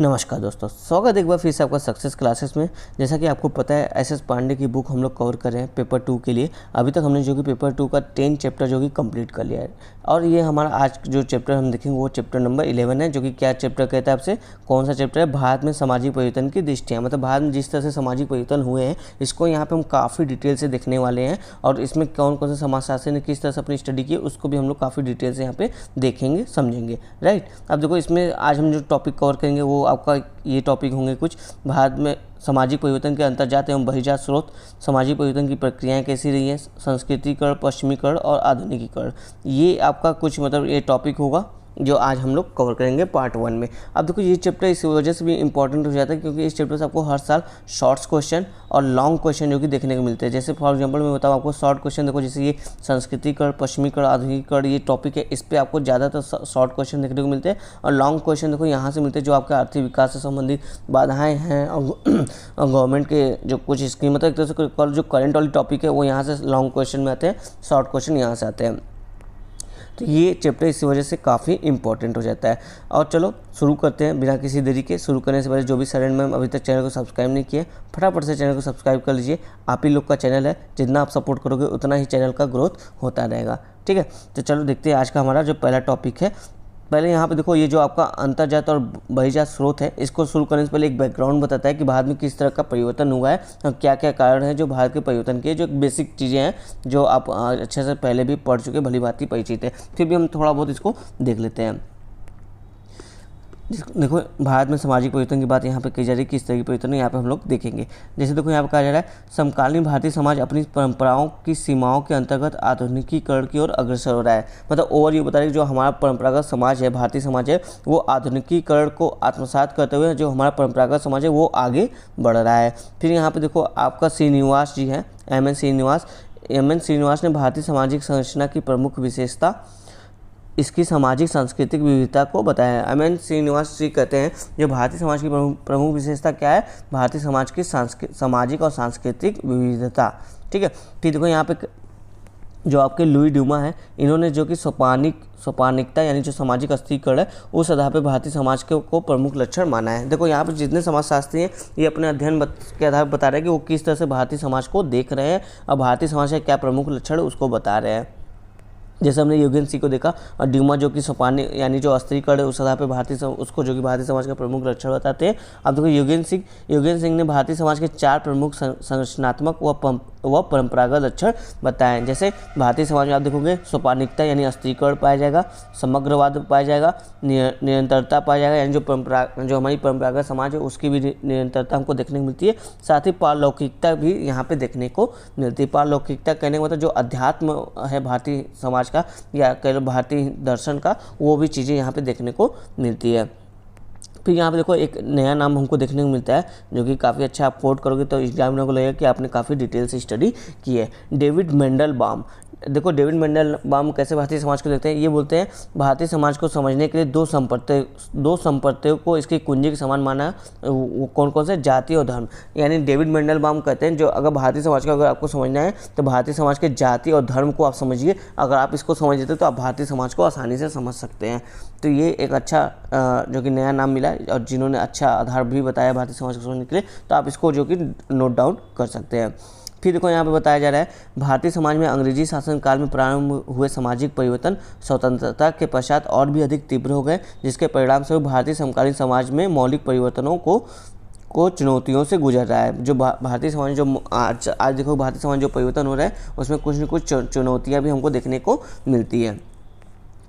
नमस्कार दोस्तों, स्वागत है एक बार फिर से आपका सक्सेस क्लासेस में। जैसा कि आपको पता है एस पांडे की बुक हम लोग कवर कर रहे हैं पेपर 2 के लिए। अभी तक हमने जो कि पेपर 2 का 10 चैप्टर जो कि कंप्लीट कर लिया है और ये हमारा आज जो चैप्टर हम देखेंगे वो चैप्टर नंबर 11 है, जो कि क्या चैप्टर कहता है आपसे, कौन सा चैप्टर है, भारत में सामाजिक परिवर्तन की दृष्टियाँ। मतलब भारत में जिस तरह से सामाजिक परिवर्तन हुए हैं इसको यहाँ पर हम काफ़ी डिटेल से देखने वाले हैं और इसमें कौन कौन से समाजशास्त्री ने किस तरह से अपनी स्टडी की उसको भी हम लोग काफ़ी डिटेल से यहाँ पे देखेंगे समझेंगे। राइट, अब देखो इसमें आज हम जो टॉपिक कवर करेंगे वो आपका ये टॉपिक होंगे कुछ भारत में सामाजिक परिवर्तन के अंतर्जात एवं बहिर्जात स्रोत, सामाजिक परिवर्तन की प्रक्रियाएं कैसी रही हैं, संस्कृतिकरण, पश्चिमीकरण और आधुनिकीकरण। ये आपका कुछ मतलब ये टॉपिक होगा जो आज हम लोग कवर करेंगे पार्ट 1 में। अब देखो ये चैप्टर इस वजह से भी इंपॉर्टेंट हो जाता है क्योंकि इस चैप्टर से आपको हर साल शॉर्ट्स क्वेश्चन और लॉन्ग क्वेश्चन जो कि देखने को मिलते हैं। जैसे फॉर एग्जांपल मैं बताऊँ आपको शॉर्ट क्वेश्चन, देखो जैसे ये संस्कृतिकरण, पश्चिमीकरण, आधुनिकीकरण ये टॉपिक है, इस पर आपको ज़्यादातर शॉर्ट क्वेश्चन देखने को मिलते हैं और लॉन्ग क्वेश्चन देखो यहाँ से मिलते हैं जो आपके आर्थिक विकास से संबंधित बाधाएँ हैं और गवर्नमेंट के जो कुछ स्कीम, मतलब एक तरह से जो करंट वाली टॉपिक है वो यहाँ से लॉन्ग क्वेश्चन में आते हैं, शॉर्ट क्वेश्चन यहाँ से आते हैं। तो ये चैप्टर इसी वजह से काफ़ी इंपॉर्टेंट हो जाता है। और चलो शुरू करते हैं बिना किसी देरी के। शुरू करने से पहले जो भी सरेंड में अभी तक चैनल को सब्सक्राइब नहीं किए फटाफट से चैनल को सब्सक्राइब कर लीजिए। आप ही लोग का चैनल है, जितना आप सपोर्ट करोगे उतना ही चैनल का ग्रोथ होता रहेगा। ठीक है, तो चलो देखते हैं आज का हमारा जो पहला टॉपिक है। पहले यहाँ पे देखो ये जो आपका अंतर्जात और बहिर्जात स्रोत है, इसको शुरू करने से पहले एक बैकग्राउंड बताता है कि भारत में किस तरह का परिवर्तन हुआ है और क्या क्या कारण है जो भारत के परिवर्तन के, जो बेसिक चीज़ें हैं जो आप अच्छे से पहले भी पढ़ चुके, भली भांति परिचित है, फिर भी हम थोड़ा बहुत इसको देख लेते हैं। देखो भारत में सामाजिक परिवर्तन की बात यहाँ पे की जा रही है, किस तरह की परिवर्तन है यहाँ पे हम लोग देखेंगे। जैसे देखो यहाँ पे कहा जा रहा है समकालीन भारतीय समाज अपनी परंपराओं की सीमाओं के अंतर्गत आधुनिकीकरण की ओर अग्रसर हो रहा है। मतलब ओवर ये बता रही है जो हमारा परंपरागत समाज है, भारतीय समाज है, वो आधुनिकीकरण को आत्मसात करते हुए जो हमारा परंपरागत समाज है वो आगे बढ़ रहा है। फिर यहाँ पर देखो आपका श्रीनिवास जी हैं, एम एन श्रीनिवास ने भारतीय सामाजिक संरचना की प्रमुख विशेषता इसकी सामाजिक सांस्कृतिक विविधता को बताया है। एम.एन. श्रीनिवास जी कहते हैं जो भारतीय समाज की प्रमुख विशेषता क्या है, भारतीय समाज की सामाजिक और सांस्कृतिक विविधता। ठीक है, फिर देखो यहाँ पे जो आपके लुई ड्यूमा है, इन्होंने जो कि सोपानिकता यानी जो सामाजिक अस्थिरीकरण है उस आधार पर भारतीय समाज को प्रमुख लक्षण माना है। देखो यहाँ पे जितने समाजशास्त्री हैं ये अपने अध्ययन के आधार पर बता रहे हैं कि वो किस तरह से भारतीय समाज को देख रहे हैं और भारतीय समाज का क्या प्रमुख लक्षण है उसको बता रहे हैं। जैसे हमने यूगेन सिंह को देखा और ड्यूमा जो कि सोपानी यानी जो अस्थिरीकरण है उस आधार पर उसको जो कि भारतीय समाज का प्रमुख लक्षण बताते हैं। अब देखो यूगेन सिंह ने भारतीय समाज के 4 प्रमुख संरचनात्मक व परंपरागत लक्षण बताए हैं। जैसे भारतीय समाज में आप देखोगे सोपानिकता यानी अस्थिरीकरण पाया जाएगा, समग्रवाद पाया जाएगा, निरंतरता पाया जाएगा यानी जो हमारी परंपरागत समाज है उसकी भी निरंतरता हमको देखने को मिलती है। साथ ही पारलौकिकता भी यहाँ पे देखने को मिलती है। पारलौकिकता कहने का मतलब जो अध्यात्म है भारतीय समाज का या कह लो भारतीय दर्शन का, वो भी चीज़ें यहाँ पे देखने को मिलती है। फिर यहाँ पे देखो एक नया नाम हमको देखने को मिलता है जो कि काफ़ी अच्छा आप कोट करोगे तो एग्जामिनर को लगेगा कि आपने काफ़ी डिटेल से स्टडी की है। डेविड मेंडलबाम। देखो डेविड मेंडलबाम कैसे भारतीय समाज को देखते हैं, ये बोलते हैं भारतीय समाज को समझने के लिए दो संप्रदायों को इसकी कुंजी के समान माना। वो कौन कौन से, जाति और धर्म। यानी डेविड मेंडलबाम कहते हैं जो अगर भारतीय समाज का अगर आपको समझना है तो भारतीय समाज के जाति और धर्म को आप समझिए। अगर आप इसको समझ लेते तो आप भारतीय समाज को आसानी से समझ सकते हैं। तो ये एक अच्छा जो कि नया नाम मिला और जिन्होंने अच्छा आधार भी बताया भारतीय समाज को समझने के लिए, तो आप इसको जो कि नोट डाउन कर सकते हैं। फिर देखो यहाँ पे बताया जा रहा है भारतीय समाज में अंग्रेजी शासन काल में प्रारंभ हुए सामाजिक परिवर्तन स्वतंत्रता के पश्चात और भी अधिक तीव्र हो गए, जिसके परिणाम स्वरूप भारतीय समकालीन समाज में मौलिक परिवर्तनों को चुनौतियों से गुजर रहा है। जो भारतीय समाज जो आज देखो भारतीय समाज जो परिवर्तन हो रहा है उसमें कुछ न कुछ चुनौतियाँ भी हमको देखने को मिलती है।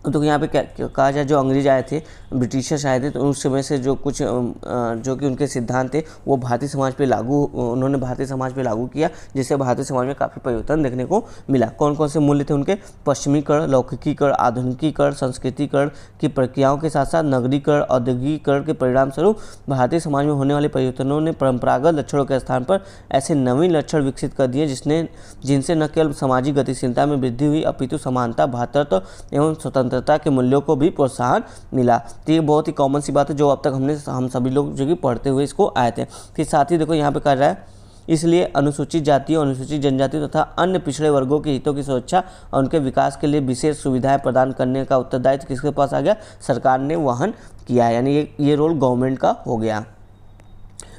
तो यहाँ पे क्या कहा जाए, जो अंग्रेज आए थे, ब्रिटिशर्स आए थे, तो उस समय से जो कुछ जो कि उनके सिद्धांत थे वो भारतीय समाज पे उन्होंने भारतीय समाज पे लागू किया, जिससे भारतीय समाज में काफ़ी परिवर्तन देखने को मिला। कौन कौन से मूल्य थे उनके, पश्चिमीकरण, लौकिकीकरण, आधुनिकीकरण, संस्कृतिकरण की प्रक्रियाओं के साथ साथ नगरीकरण, औद्योगिकीकरण के परिणाम स्वरूप भारतीय समाज में होने वाले परिवर्तनों ने परंपरागत लक्षणों के स्थान पर ऐसे नवीन लक्षण विकसित कर दिए जिनसे न केवल सामाजिक गतिशीलता में वृद्धि हुई अपितु समानता, भ्रातृत्व एवं स्वतंत्रता के मूल्यों को भी प्रोत्साहन मिला। तो ये बहुत ही कॉमन सी बात है जो अब तक हम सभी लोग जो कि पढ़ते हुए इसको आए थे। फिर साथ ही देखो यहाँ पे कर रहा है इसलिए अनुसूचित जातियों, अनुसूचित जनजातियों तथा अन्य पिछड़े वर्गों के हितों की सुरक्षा और उनके विकास के लिए विशेष सुविधाएं प्रदान करने का उत्तरदायित्व किसके पास आ गया? सरकार ने वहन किया है, यानी ये रोल गवर्नमेंट का हो गया।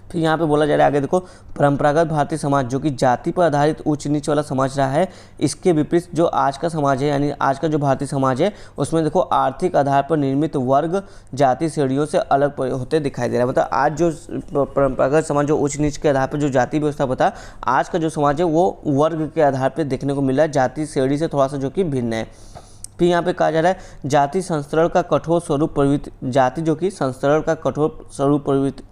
फिर यहाँ पे बोला जा रहा है आगे देखो, परंपरागत भारतीय समाज जो कि जाति पर आधारित उच्च नीच वाला समाज रहा है, इसके विपरीत जो आज का समाज है, यानी आज का जो भारतीय समाज है, उसमें देखो आर्थिक आधार पर निर्मित वर्ग जाति श्रेणियों से अलग होते दिखाई दे रहा है। मतलब आज जो परंपरागत समाज जो उच्च नीच के आधार पर जो जाति व्यवस्था बता, आज का जो समाज है वो वर्ग के आधार पर देखने को मिल रहा है, जाति श्रेणी से थोड़ा सा जो कि भिन्न है। फिर यहाँ पे कहा जा रहा है जाति संस्करण का कठोर स्वरूप जाति जो कि संस्करण का कठोर स्वरूप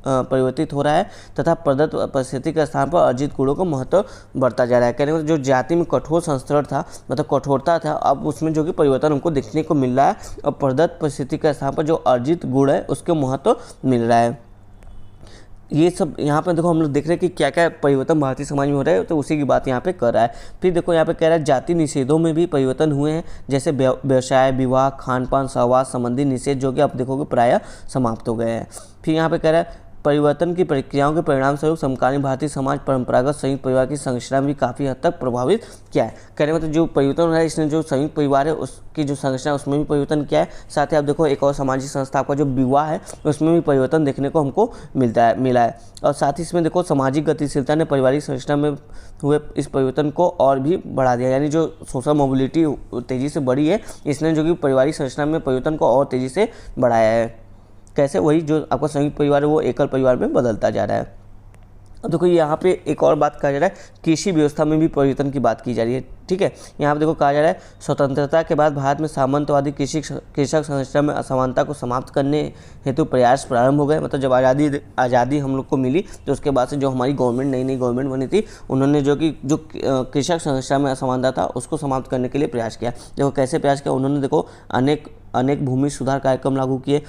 परिवर्तित हो रहा है तथा प्रदत्त परिस्थिति के स्थान पर अर्जित गुणों का महत्व बढ़ता जा रहा है। कहने का जो जाति में कठोर संस्करण था, मतलब कठोरता था, अब उसमें जो कि परिवर्तन हमको देखने को मिल रहा है और प्रदत्त परिस्थिति के स्थान पर जो अर्जित गुण है उसके महत्व मिल रहा है। ये सब यहाँ पे देखो हम लोग देख रहे हैं कि क्या क्या परिवर्तन भारतीय समाज में हो रहा है, तो उसी की बात यहाँ पे कर रहा है। फिर देखो यहाँ पे कह रहा है जाति निषेधों में भी परिवर्तन हुए हैं, जैसे व्यवसाय, विवाह, खान पान, सहवास संबंधी निषेध जो कि आप देखोगे प्रायः समाप्त हो गए हैं। फिर यहाँ पे कह रहा है परिवर्तन की प्रक्रियाओं के परिणाम स्वरूप समकालीन भारतीय समाज परंपरागत संयुक्त परिवार की संरचना भी काफ़ी हद तक प्रभावित किया है। कहने मतलब जो परिवर्तन हो रहा है, इसने जो संयुक्त परिवार है उसकी जो संरचना है उसमें भी परिवर्तन किया है। साथ ही आप देखो एक और सामाजिक संस्था आपका जो विवाह है उसमें भी परिवर्तन देखने को हमको मिला है। और साथ ही इसमें देखो सामाजिक गतिशीलता ने पारिवारिक संरचना में हुए इस परिवर्तन को और भी बढ़ा दिया, यानी जो सोशल मोबिलिटी तेज़ी से बढ़ी है, इसने जो कि पारिवारिक संरचना में परिवर्तन को और तेज़ी से बढ़ाया है। कैसे? वही जो आपका संयुक्त परिवार है वो एकल परिवार में बदलता जा रहा है। अब देखो यहाँ पे एक और बात कहा जा रहा है, कृषि व्यवस्था में भी परिवर्तन की बात की जा रही है। ठीक है, यहाँ पे देखो कहा जा रहा है स्वतंत्रता के बाद भारत में सामंतवादी कृषक संरचना में असमानता को समाप्त करने हेतु प्रयास प्रारंभ हो गए। मतलब जब आज़ादी हम लोग को मिली तो उसके बाद से जो हमारी नई गवर्नमेंट बनी थी, उन्होंने जो कृषक संरचना में असमानता था उसको समाप्त करने के लिए प्रयास किया। देखो कैसे प्रयास किया उन्होंने, देखो अनेक भूमि सुधार कार्यक्रम लागू किए,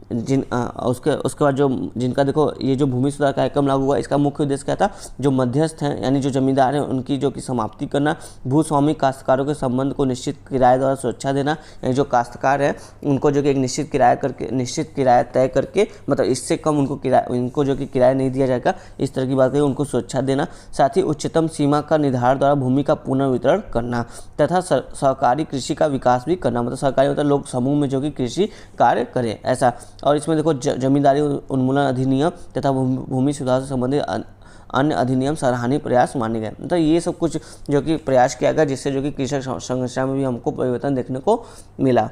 उसके बाद जो जिनका देखो ये जो भूमि सुधार कार्यक्रम लागू हुआ, इसका मुख्य उद्देश्य क्या था? जो मध्यस्थ हैं यानी जो जमींदार हैं उनकी जो कि समाप्ति करना, भूस्वामी काश्तकारों के संबंध को निश्चित किराए द्वारा सुरक्षा देना, यानी जो काश्तकार है उनको जो कि एक निश्चित किराया तय करके, मतलब इससे कम उनको जो कि किराया नहीं दिया जाएगा, इस तरह की बात है, उनको सुरक्षा देना। साथ ही उच्चतम सीमा का निर्धारण द्वारा भूमि का पुनर्वितरण करना तथा सहकारी कृषि का विकास भी करना। मतलब सहकारी मतलब लोग समूह में जो कि कृषि कार्य करें, ऐसा। और इसमें देखो जमींदारी उन्मूलन अधिनियम तथा भूमि सुधार से संबंधित अन्य अधिनियम सराहनीय प्रयास माने गए। मतलब ये सब कुछ जो कि प्रयास किया गया, जिससे जो कि कृषक संरचना में भी हमको परिवर्तन देखने को मिला।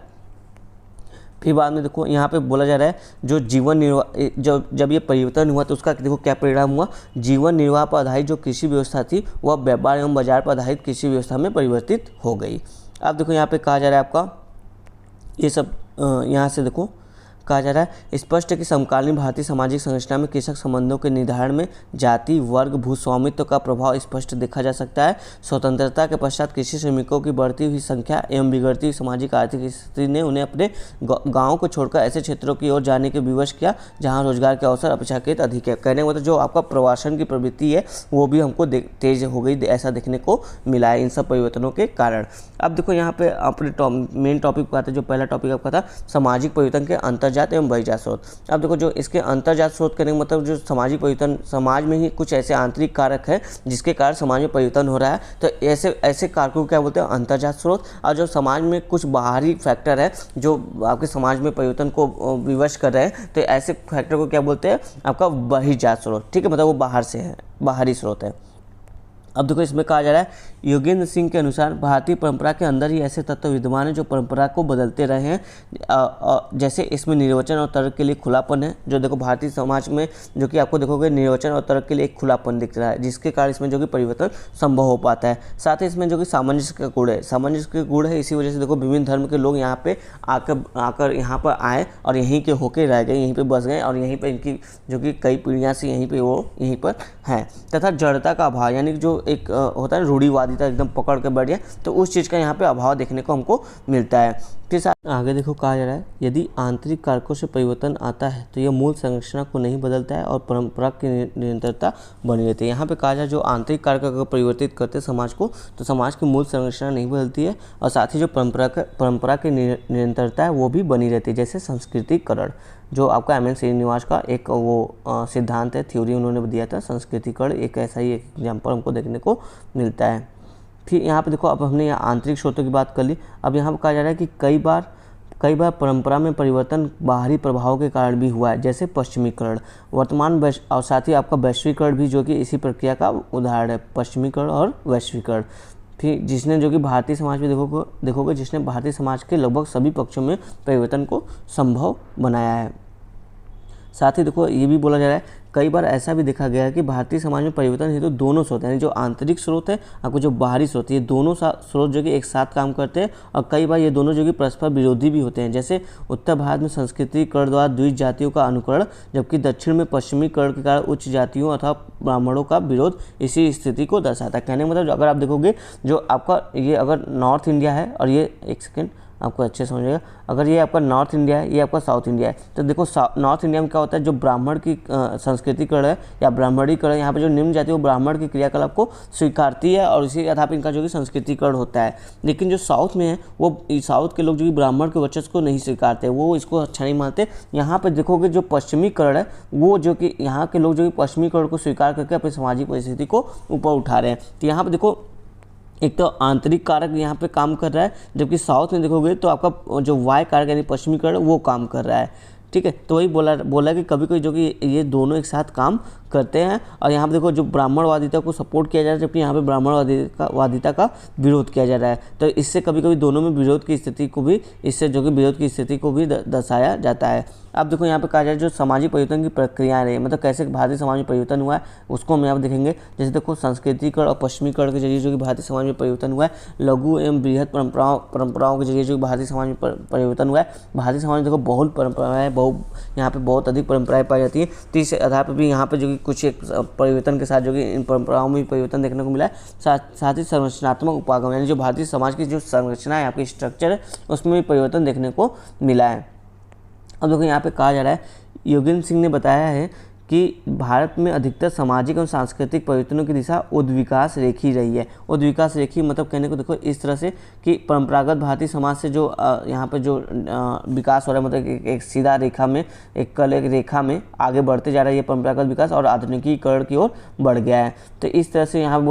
फिर बाद में देखो यहाँ पे बोला जा रहा है जो जीवन निर्वाह जब ये परिवर्तन हुआ तो उसका देखो क्या परिणाम हुआ, जीवन निर्वाह पर आधारित जो कृषि व्यवस्था थी वह व्यापार एवं बाजार पर आधारित कृषि व्यवस्था में परिवर्तित हो गई। अब देखो यहाँ पे कहा जा रहा है आपका ये सब यहाँ से देखो कहा जा रहा है स्पष्ट है कि समकालीन भारतीय सामाजिक संरचना में कृषक संबंधों के निर्धारण में जाति, वर्ग, भूस्वामित्व का प्रभाव स्पष्ट देखा जा सकता है। स्वतंत्रता के पश्चात कृषि श्रमिकों की बढ़ती हुई संख्या एवं बिगड़ती हुई सामाजिक आर्थिक स्थिति ने उन्हें अपने गाँव को छोड़कर ऐसे क्षेत्रों की ओर जाने के विवश किया जहाँ रोजगार के अवसर अपेक्षाकृत अधिक है। कहने का मतलब जो आपका प्रवासन की प्रवृत्ति है वो भी हमको तेज हो गई, ऐसा देखने को मिला है इन सब परिवर्तनों के कारण। अब देखो यहाँ पे अपने मेन टॉपिक पर आते हैं। जो पहला टॉपिक आपका था सामाजिक परिवर्तन के अंतर्जात एवं बहिर्जात स्रोत। अब देखो जो इसके अंतर्जात स्रोत करने का मतलब जो सामाजिक परिवर्तन, समाज में ही कुछ ऐसे आंतरिक कारक है जिसके कारण समाज में परिवर्तन हो रहा है, तो ऐसे कारकों को क्या बोलते हैं? अंतर्जात स्रोत। और जो समाज में कुछ बाहरी फैक्टर है जो आपके समाज में परिवर्तन को विवश कर रहे हैं, तो ऐसे फैक्टर को क्या बोलते हैं? आपका बहिर्जात स्रोत। ठीक है, मतलब वो बाहर से है, बाहरी स्रोत है। अब देखो इसमें कहा जा रहा है योगेंद्र सिंह के अनुसार भारतीय परंपरा के अंदर ही ऐसे तत्व विद्यमान हैं जो परंपरा को बदलते रहे हैं। जैसे इसमें निर्वचन और तर्क के लिए खुलापन है। जो देखो भारतीय समाज में जो कि आपको देखोगे निर्वचन और तर्क के लिए एक खुलापन दिख रहा है, जिसके कारण इसमें जो कि परिवर्तन संभव हो पाता है। साथ ही इसमें जो कि सामंजस्य का गुण है, सामंजस्य का गुण है। इसी वजह से देखो विभिन्न धर्म के लोग यहाँ पे आकर यहाँ पर आए और यहीं के होके रह गए, यहीं पर बस गए और यहीं पर इनकी जो कि कई पीढ़ियाँ से यहीं पर हैं। तथा जड़ता का अभाव, यानी जो एक होता है रूढ़िवादिता, एकदम पकड़ के बैठ गया, तो उस चीज़ का यहाँ पे अभाव देखने को हमको मिलता है। फिर साथ आगे देखो कहा जा रहा है यदि आंतरिक कारकों से परिवर्तन आता है तो यह मूल संरचना को नहीं बदलता है और परंपरा की निरंतरता बनी रहती है। यहाँ पे कहा जाए जो आंतरिक कारक अगर परिवर्तित करते समाज को तो समाज की मूल संरचना नहीं बदलती है और साथ ही जो परंपरा की निरंतरता है वो भी बनी रहती है, जैसे सांस्कृतिकरण। जो आपका एम एन श्रीनिवास का एक वो सिद्धांत है, थ्योरी उन्होंने दिया था संस्कृतिकरण, एक ऐसा ही एक एग्जाम्पल हमको देखने को मिलता है। फिर यहाँ पे देखो, अब हमने यहाँ आंतरिक स्रोतों की बात कर ली। अब यहाँ पर कहा जा रहा है कि कई बार परंपरा में परिवर्तन बाहरी प्रभाव के कारण भी हुआ है, जैसे पश्चिमीकरण, वर्तमान और साथ ही आपका वैश्वीकरण भी, जो कि इसी प्रक्रिया का उदाहरण है, पश्चिमीकरण और वैश्वीकरण। फिर जिसने जो कि भारतीय समाज में देखोगे जिसने भारतीय समाज के लगभग सभी पक्षों में परिवर्तन को संभव बनाया है। साथ ही देखो, ये भी बोला जा रहा है, कई बार ऐसा भी देखा गया है कि भारतीय समाज में परिवर्तन हेतु दोनों स्रोत, यानी जो आंतरिक स्रोत है, आपको जो बाहरी स्रोत है, ये दोनों स्रोत जो कि एक साथ काम करते हैं, और कई बार ये दोनों जो कि परस्पर विरोधी भी होते हैं। जैसे उत्तर भारत में संस्कृतिकरण द्वारा द्विज जातियों का अनुकरण, जबकि दक्षिण में पश्चिमीकरण के कारण उच्च जातियों अथवा ब्राह्मणों का विरोध इसी स्थिति को दर्शाता है। कहने का मतलब, अगर आप देखोगे जो आपका ये अगर नॉर्थ इंडिया है, और ये एक सेकेंड आपको अच्छे समझिएगा, अगर ये आपका नॉर्थ इंडिया है, ये आपका साउथ इंडिया है, तो देखो नॉर्थ इंडिया में क्या होता है, जो ब्राह्मण की संस्कृतिकरण है या ब्राह्मणीकरण, यहाँ पे जो निम्न जाति है वो ब्राह्मण की क्रियाकलाप को स्वीकारती है और इसी आधार पर इनका जो कि संस्कृतिकरण होता है। लेकिन जो साउथ में है, वो साउथ के लोग जो कि ब्राह्मण के वर्चस्व को नहीं स्वीकारते, वो इसको अच्छा नहीं मानते। यहाँ पर देखोगे जो पश्चिमीकरण है, वो जो कि यहाँ के लोग जो कि पश्चिमीकरण को स्वीकार करके अपनी सामाजिक परिस्थिति को ऊपर उठा रहे हैं। तो यहाँ पर देखो, एक तो आंतरिक कारक यहाँ पे काम कर रहा है, जबकि साउथ में देखोगे तो आपका जो वाय कारक यानी पश्चिमीकरण वो काम कर रहा है। ठीक है, तो वही बोला कि कभी जो कि ये दोनों एक साथ काम करते हैं। और यहाँ पे देखो, जो ब्राह्मणवादिता को सपोर्ट किया जा रहा है, जबकि यहाँ पे ब्राह्मणवादिता का विरोध किया जा रहा है। तो इससे कभी कभी दोनों में विरोध की स्थिति को भी, इससे जो कि विरोध की स्थिति को भी दर्शाया जाता है। अब देखो, यहाँ पे कहा जाए जो सामाजिक परिवर्तन की प्रक्रियाएं रही, मतलब कैसे भारतीय समाज में परिवर्तन हुआ है, उसको हम यहाँ पे देखेंगे। जैसे देखो, संस्कृतिकरण और पश्चिमीकरण के जरिए जो कि भारतीय समाज में परिवर्तन हुआ है, लघु एवं बृहद परंपराओं के जरिए जो भारतीय समाज में परिवर्तन हुआ है। भारतीय समाज में देखो बहुल परंपराएं, यहाँ पे बहुत अधिक परंपराएं पाई जाती है। तो इस आधार पर भी यहाँ पे जो कि कुछ एक परिवर्तन के साथ जो कि इन परंपराओं में परिवर्तन देखने को मिला है। साथ ही संरचनात्मक उपागम, यानी जो भारतीय समाज की जो संरचना है, आपकी स्ट्रक्चर है, उसमें भी परिवर्तन देखने को मिला है। अब देखो, यहाँ पे कहा जा रहा है, योगेंद्र सिंह ने बताया है कि भारत में अधिकतर सामाजिक और सांस्कृतिक परिवर्तनों की दिशा उद्विकास रेखी रही है। उद्विकास रेखी मतलब कहने को देखो इस तरह से कि परंपरागत भारतीय समाज से जो यहाँ पे जो विकास हो रहा है, मतलब एक सीधा रेखा में, एक रेखा में आगे बढ़ते जा रहा है ये परंपरागत विकास, और आधुनिकीकरण की ओर बढ़ गया है। तो इस तरह से यहाँ पे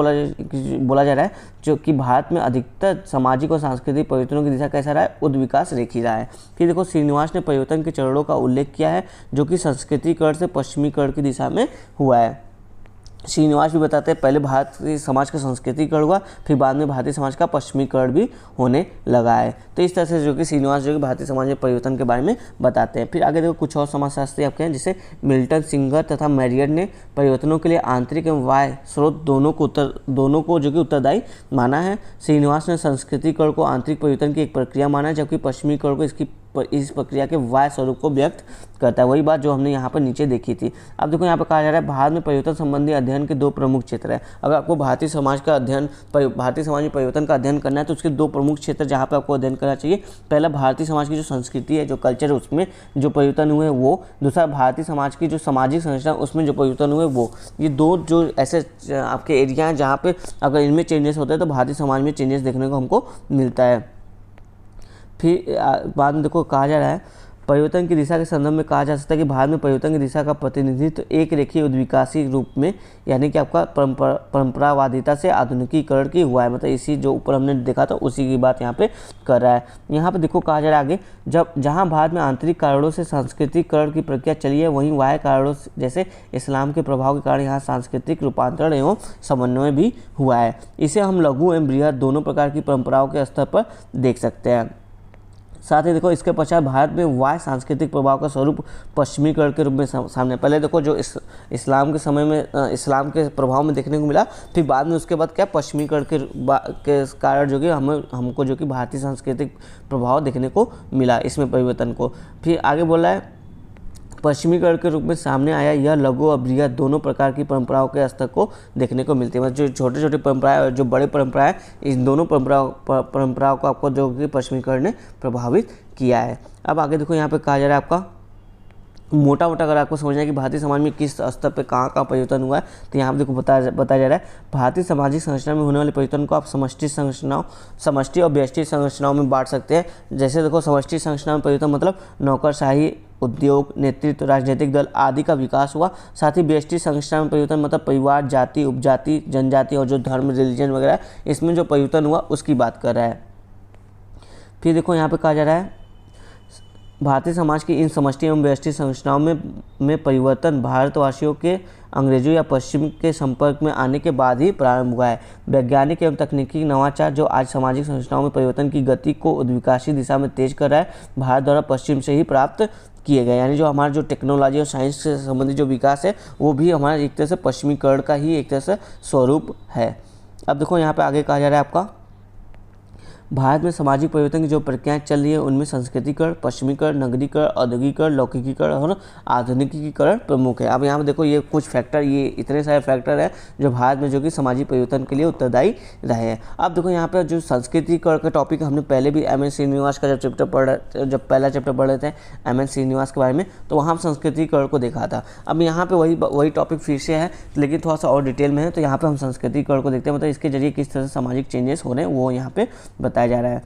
बोला जा रहा है जो कि भारत में अधिकतर सामाजिक और सांस्कृतिक परिवर्तनों की दिशा कैसा रहा है, उद्विकास रेखी रहा है। फिर देखो, श्रीनिवास ने परिवर्तन के चरणों का उल्लेख किया है, जो कि संस्कृतिकरण से पश्चिमीकरण की दिशा में हुआ है। श्रीनिवास भी बताते हैं, पहले भारतीय समाज का संस्कृतिकरण हुआ, फिर बाद में भारतीय समाज का पश्चिमीकरण भी होने लगा है। तो इस तरह से जो कि श्रीनिवास जो कि भारतीय समाज में परिवर्तन के बारे में बताते हैं। फिर आगे देखो, कुछ और समाजशास्त्री आपके हैं, जैसे मिल्टन, सिंगर तथा मैरियट ने परिवर्तनों के लिए आंतरिक एवं बाह्य स्रोत दोनों को जो कि उत्तरदायी माना है। श्रीनिवास ने संस्कृतिकरण को आंतरिक परिवर्तन की एक प्रक्रिया माना है, जबकि पश्चिमीकरण को इस प्रक्रिया के बाह्य स्वरूप को व्यक्त करता है। वही बात जो हमने यहाँ पर नीचे देखी थी। अब देखो, यहाँ पर कहा जा रहा है, भारत में परिवर्तन संबंधी अध्ययन के दो प्रमुख क्षेत्र हैं। अगर आपको भारतीय समाज में परिवर्तन का अध्ययन करना है, तो उसके दो प्रमुख क्षेत्र जहाँ पे आपको अध्ययन करना चाहिए। पहला, भारतीय समाज की जो संस्कृति है, जो कल्चर है, उसमें जो परिवर्तन हुए वो। दूसरा, भारतीय समाज की जो सामाजिक संरचना, उसमें जो परिवर्तन हुए वो। ये दो जो ऐसे आपके एरिया हैं जहाँ पे अगर इनमें चेंजेस होते हैं तो भारतीय समाज में चेंजेस देखने को हमको मिलता है। फिर बाद में देखो, कहा जा रहा है, परिवर्तन की दिशा के संदर्भ में कहा जा सकता है कि भारत में परिवर्तन की दिशा का प्रतिनिधित्व एक रेखीय उद्विकासी रूप में, यानी कि आपका परंपरावादिता से आधुनिकीकरण की हुआ है। मतलब इसी जो ऊपर हमने देखा था उसी की बात यहाँ पे कर रहा है। यहाँ पे देखो, कहा जा रहा है आगे, जहाँ भारत में आंतरिक कारणों से सांस्कृतिकरण की प्रक्रिया चली है, वहीं बाह्य कारणों जैसे इस्लाम के प्रभाव के कारण यहाँ सांस्कृतिक रूपांतरण एवं समन्वय भी हुआ है। इसे हम लघु एवं बृहद दोनों प्रकार की परंपराओं के स्तर पर देख सकते हैं। साथ ही देखो, इसके पश्चात भारत में वाह्य सांस्कृतिक प्रभाव का स्वरूप पश्चिमीकरण के रूप में सामने। पहले देखो, जो इस्लाम के समय में इस्लाम के प्रभाव में देखने को मिला, फिर बाद में उसके बाद क्या पश्चिमीकरण के कारण जो कि हमको जो कि भारतीय सांस्कृतिक प्रभाव देखने को मिला, इसमें परिवर्तन को। फिर आगे बोला है, पश्चिमीकरण के रूप में सामने आया यह लघु और बृहद दोनों प्रकार की परंपराओं के स्तर को देखने को मिलती है। मतलब जो छोटे छोटे परंपराएं और जो बड़े परंपराएं, इन दोनों परंपराओं को आपको जो कि पश्चिमीकरण ने प्रभावित किया है। अब आगे देखो, यहाँ पे कहा जा रहा है, आपका मोटा अगर आपको समझना है कि भारतीय समाज में किस स्तर पे कहाँ परिवर्तन हुआ है, तो यहाँ पे देखो बताया जा रहा है, भारतीय सामाजिक संरचना में होने वाले परिवर्तन को आप समष्टि और व्यष्टि संरचनाओं में बांट सकते हैं। जैसे देखो, समष्टि संरचना में परिवर्तन मतलब नौकरशाही उद्योग, नेतृत्व, राजनीतिक दल आदि का विकास हुआ। साथ ही व्यष्टि संरचना में परिवर्तन मतलब परिवार, जाति, उपजाति, जनजाति और जो धर्म, रिलीजन वगैरह इसमें जो परिवर्तन हुआ उसकी बात कर रहा है। फिर देखो यहाँ पे कहा जा रहा है भारतीय समाज की इन समष्टि एवं व्यष्टि संरचनाओं में परिवर्तन भारतवासियों के अंग्रेजों या पश्चिम के संपर्क में आने के बाद ही प्रारंभ हुआ है। वैज्ञानिक एवं तकनीकी नवाचार जो आज सामाजिक संरचनाओं में परिवर्तन की गति को उद्विकासी दिशा में तेज कर रहा है, भारत द्वारा पश्चिम से ही प्राप्त किए गए। यानी जो हमारा जो टेक्नोलॉजी और साइंस से संबंधित जो विकास है वो भी हमारा एक तरह से पश्चिमीकरण का ही एक तरह से स्वरूप है। अब देखो यहाँ पर आगे कहा जा रहा है आपका भारत में सामाजिक परिवर्तन की जो प्रक्रियाएं चल रही है उनमें संस्कृतिकरण, पश्चिमीकरण, नगरीकरण, औद्योगिकरण, लौकिकीकरण और आधुनिकीकरण प्रमुख है। अब यहाँ पे देखो ये कुछ फैक्टर, ये इतने सारे फैक्टर हैं जो भारत में जो कि सामाजिक परिवर्तन के लिए उत्तरदायी रहे हैं। अब देखो यहाँ पे जो संस्कृतिकरण का टॉपिक हमने पहले भी एम एन श्रीनिवास का जब पहला चैप्टर पढ़ रहे थे एम एन श्रीनिवास के बारे में, तो वहाँ हम संस्कृतिकरण को देखा था। अब यहाँ पे वही टॉपिक फिर से है लेकिन थोड़ा सा और डिटेल में है। तो यहाँ पे हम संस्कृतिकरण को देखते हैं, मतलब इसके जरिए किस तरह से सामाजिक चेंजेस हो रहे हैं वो यहाँ पे बताया जा रहा है।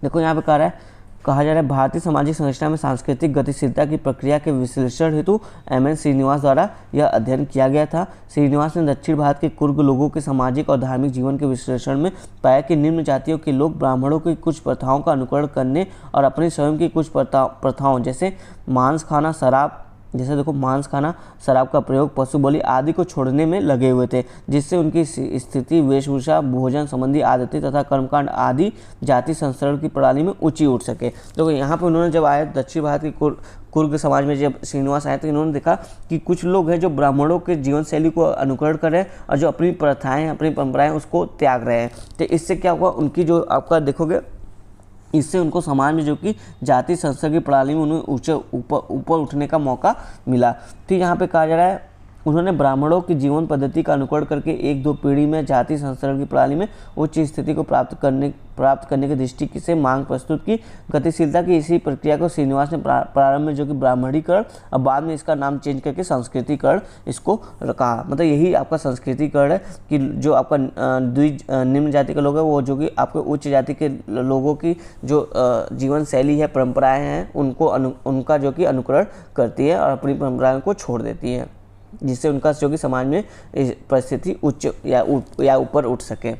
देखो यहाँ पे कहा जा रहा है भारतीय सामाजिक संरचना में सांस्कृतिक गतिशीलता की प्रक्रिया के विश्लेषण हेतु एम एन श्रीनिवास द्वारा यह अध्ययन किया गया था। श्रीनिवास ने दक्षिण भारत के कुर्ग लोगों के सामाजिक और धार्मिक जीवन के विश्लेषण में पाया कि निम्न जातियों के लोग ब्राह्मणों की कुछ प्रथाओं का अनुकरण करने और अपनी स्वयं की कुछ प्रथाओं जैसे मांस खाना, शराब का प्रयोग, पशु बलि आदि को छोड़ने में लगे हुए थे, जिससे उनकी स्थिति, वेशभूषा, भोजन संबंधी आदतें तथा कर्मकांड आदि जाति संस्करण की प्रणाली में ऊंची उठ सके। तो यहाँ पर उन्होंने जब आए दक्षिण भारत के कुर्ग समाज में जब श्रीनिवास आए तो इन्होंने देखा कि कुछ लोग हैं जो ब्राह्मणों के जीवन शैली को अनुकरण कर रहे हैं और जो अपनी प्रथाएँ, अपनी परंपराएं उसको त्याग रहे हैं। तो इससे क्या हुआ, उनकी जो आपका देखोगे इससे उनको समाज में जो कि जाति संस्कृति की प्रणाली में उन्हें ऊपर उठने का मौका मिला। फिर यहाँ पे कहा जा रहा है उन्होंने ब्राह्मणों की जीवन पद्धति का अनुकरण करके एक दो पीढ़ी में जाति संस्करण की प्रणाली में उच्च स्थिति को प्राप्त करने की दृष्टि से मांग प्रस्तुत की। गतिशीलता की इसी प्रक्रिया को श्रीनिवास ने प्रारंभ में जो कि ब्राह्मणीकरण और बाद में इसका नाम चेंज करके संस्कृतिकरण इसको कहा। मतलब यही आपका संस्कृतिकरण है कि जो आपका निम्न जाति के लोग हैं वो जो कि आपके उच्च जाति के लोगों की जो जीवन शैली है, परंपराएं हैं, उनका जो कि अनुकरण करती है और अपनी परंपराओं को छोड़ देती है, जिससे उनका जो कि समाज में परिस्थिति उच्च या ऊपर उठ सके।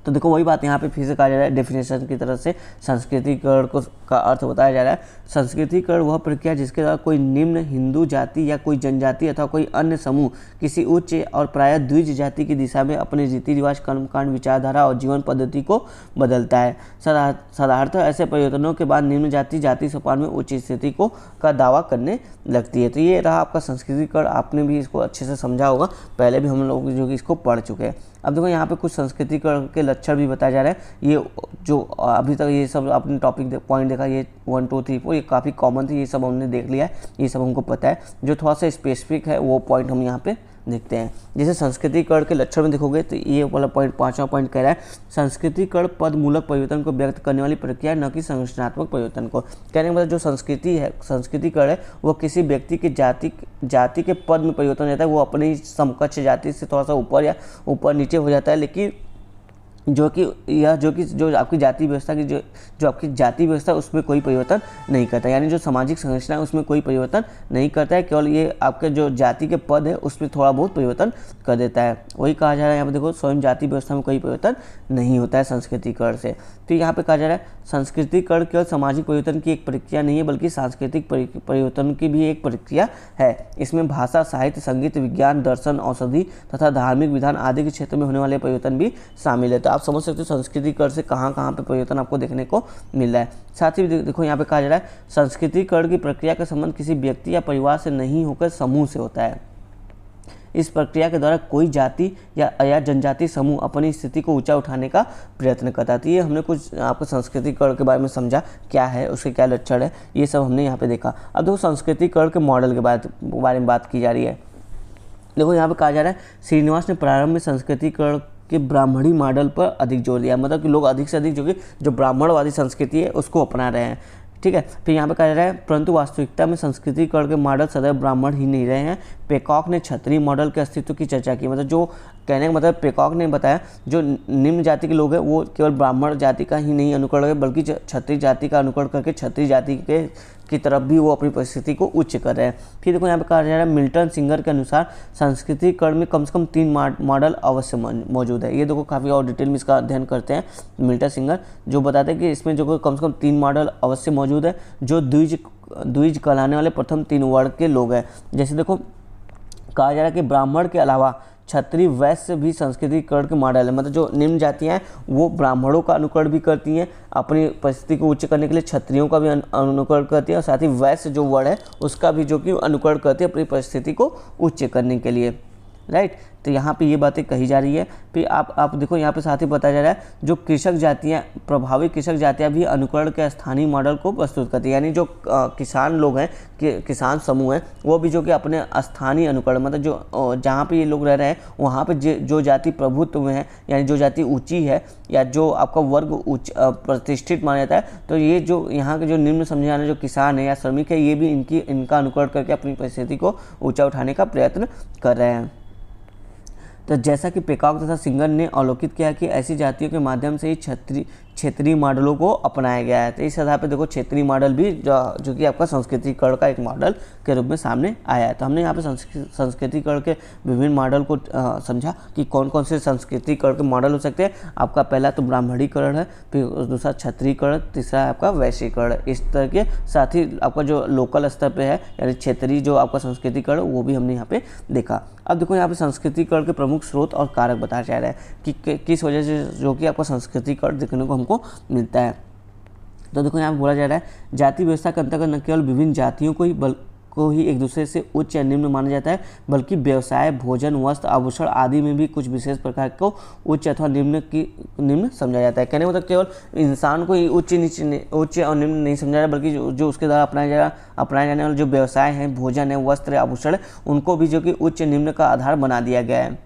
तो देखो वही बात यहाँ पे फिर से कहा जा रहा है डेफिनेशन की तरफ से संस्कृतिकरण का अर्थ बताया जा रहा है। संस्कृतिकरण वह प्रक्रिया जिसके द्वारा कोई निम्न हिंदू जाति या कोई जनजाति अथवा कोई अन्य समूह किसी उच्च और प्रायः द्विज जाति की दिशा में अपने रीति रिवाज, कर्मकांड, विचारधारा और जीवन पद्धति को बदलता है। साधारणतः ऐसे परिवर्तनों के बाद निम्न जाति सोपान में उच्च स्थिति का दावा करने लगती है। तो ये रहा आपका संस्कृतिकरण। आपने भी इसको अच्छे से समझा होगा, पहले भी हम लोग जो कि इसको पढ़ चुके हैं। अब देखो यहाँ पे कुछ संस्कृतिकरण के लक्षण भी बताया जा रहा है। ये जो अभी तक ये सब अपने टॉपिक पॉइंट देखा, ये 1 2 3 4 ये काफ़ी कॉमन थी, ये सब हमने देख लिया है, ये सब हमको पता है। जो थोड़ा सा स्पेसिफिक है वो पॉइंट हम यहाँ पे देखते हैं। जैसे संस्कृतिकरण के लक्षण में देखोगे तो ये वाला पॉइंट 5वां पॉइंट कह रहा है संस्कृतिकरण पद मूलक परिवर्तन को व्यक्त करने वाली प्रक्रिया, न कि संरचनात्मक परिवर्तन को। कहने का मतलब जो संस्कृतिकरण है वो किसी व्यक्ति की जाति के पद में परिवर्तन हो जाता है, वो अपनी समकक्ष जाति से थोड़ा सा ऊपर या ऊपर नीचे हो जाता है, लेकिन जो आपकी जाति व्यवस्था की जो आपकी जाति व्यवस्था उसमें कोई परिवर्तन नहीं करता। यानी जो सामाजिक संरचना है उसमें कोई परिवर्तन नहीं करता है, केवल ये आपके जो जाति के पद है उसमें थोड़ा बहुत परिवर्तन कर देता है। वही कहा जा रहा है यहाँ पे देखो स्वयं जाति व्यवस्था में कोई परिवर्तन नहीं होता है संस्कृतिकरण से। तो यहाँ पे कहा जा रहा है संस्कृतिकरण केवल सामाजिक परिवर्तन की एक प्रक्रिया नहीं है बल्कि सांस्कृतिक परिवर्तन की भी एक प्रक्रिया है। इसमें भाषा, साहित्य, संगीत, विज्ञान, दर्शन, औषधि तथा धार्मिक विधान आदि के क्षेत्र में होने वाले परिवर्तन भी शामिल है। तो आप समझ सकते हो संस्कृतिकरण से कहाँ पे परिवर्तन आपको देखने को मिल रहा है। साथ ही देखो यहाँ पे कहा जा रहा है संस्कृतिकरण की प्रक्रिया का संबंध किसी व्यक्ति या परिवार से नहीं होकर समूह से होता है। इस प्रक्रिया के द्वारा कोई जाति या जनजाति समूह अपनी स्थिति को ऊंचा उठाने का प्रयत्न करता है। तो ये हमने कुछ आपको संस्कृतिकरण के बारे में समझा, क्या है उसके क्या लक्षण है, ये सब हमने यहाँ पे देखा। अब देखो संस्कृतिकरण के मॉडल के बारे में बात की जा रही है। देखो यहाँ पे कहा जा रहा है श्रीनिवास ने प्रारंभ में संस्कृतिकरण के ब्राह्मणी मॉडल पर अधिक जोर दिया, मतलब कि लोग अधिक से अधिक जो ब्राह्मणवादी संस्कृति है उसको अपना रहे हैं। ठीक है, फिर यहाँ पे कहा जा रहा है परंतु वास्तविकता में संस्कृतिकरण के मॉडल सदैव ब्राह्मण ही नहीं रहे हैं। पेकॉक ने क्षत्रिय मॉडल के अस्तित्व की चर्चा की, मतलब जो कहने का मतलब पेकॉक ने बताया जो निम्न जाति के लोग हैं वो केवल ब्राह्मण जाति का ही नहीं अनुकरण करें बल्कि क्षत्रिय जाति का अनुकरण करके क्षत्रिय जाति की तरफ भी वो अपनी परिस्थिति को उच्च कर रहे हैं। फिर देखो यहाँ पे कहा जा रहा है मिल्टन सिंगर के अनुसार संस्कृतिकरण में कम से कम 3 मॉडल अवश्य मौजूद है। ये देखो काफ़ी और डिटेल में इसका अध्ययन करते हैं मिल्टन सिंगर, जो बताते हैं कि इसमें जो कम से कम 3 मॉडल अवश्य मौजूद है जो द्विज कहलाने वाले प्रथम 3 वर्ग के लोग हैं। जैसे देखो कहा जा रहा है कि ब्राह्मण के अलावा क्षत्रिय वैश्य भी संस्कृतिकरण के मॉडल है, मतलब जो निम्न जातियाँ हैं वो ब्राह्मणों का अनुकरण भी करती हैं अपनी परिस्थिति को उच्च करने के लिए, क्षत्रियों का भी अनुकरण करती है और साथ ही वैश्य जो वर्ग है उसका भी जो कि अनुकरण करती है अपनी परिस्थिति को उच्च करने के लिए, राइट। तो यहाँ पे ये बातें कही जा रही है। फिर आप देखो यहाँ पे साथ ही बताया जा रहा है जो कृषक जातियाँ, प्रभावी कृषक जातियाँ भी अनुकरण के स्थानीय मॉडल को प्रस्तुत करती है, यानी जो किसान लोग हैं किसान समूह हैं वो भी जो कि अपने स्थानीय अनुकरण, मतलब जो जहाँ पे ये लोग रह रहे हैं वहाँ पे जो जाति प्रभुत्व में है यानी जो जाति ऊँची है या जो आपका वर्ग उच्च प्रतिष्ठित माना जाता है, तो ये जो यहाँ के जो निम्न समझे जाने जो किसान है या श्रमिक है ये भी इनका अनुकरण करके अपनी परिस्थिति को ऊँचा उठाने का प्रयत्न कर रहे हैं। तो जैसा कि पेकॉक तथा सिंगर ने अवलोकित किया कि ऐसी जातियों के माध्यम से ही क्षेत्रीय मॉडलों को अपनाया गया है। तो इस आधार पर देखो क्षेत्रीय मॉडल भी जो कि आपका संस्कृतिकरण का एक मॉडल के रूप में सामने आया है। तो हमने यहाँ पे संस्कृतिकरण के विभिन्न मॉडल को समझा कि कौन कौन से संस्कृतिकरण के मॉडल हो सकते हैं। आपका पहला तो ब्राह्मणीकरण है, फिर दूसरा क्षत्रियकरण, तीसरा है आपका वैश्यीकरण। इस तरह के साथ ही आपका जो लोकल स्तर पे है यानी क्षेत्रीय जो आपका संस्कृतिकरण वो भी हमने यहाँ पे देखा। अब देखो यहाँ पे संस्कृतिकरण के प्रमुख स्रोत और कारक बताया जा रहा है कि किस वजह से जो कि आपका संस्कृतिकरण देखने को हमको मिलता है। तो देखो यहाँ पे बोला जा रहा है जाति व्यवस्था के अंतर्गत न केवल विभिन्न जातियों को ही एक दूसरे से उच्च या निम्न माना जाता है बल्कि व्यवसाय, भोजन, वस्त्र, आभूषण आदि में भी कुछ विशेष प्रकार को उच्च अथवा निम्न समझा जाता है। कहने मतलब केवल इंसान को ही उच्च और निम्न नहीं समझा जाता बल्कि जो उसके द्वारा अपनाए जाने वाले जो व्यवसाय हैं, भोजन है, वस्त्र, आभूषण उनको भी जो कि उच्च निम्न का आधार बना दिया गया है।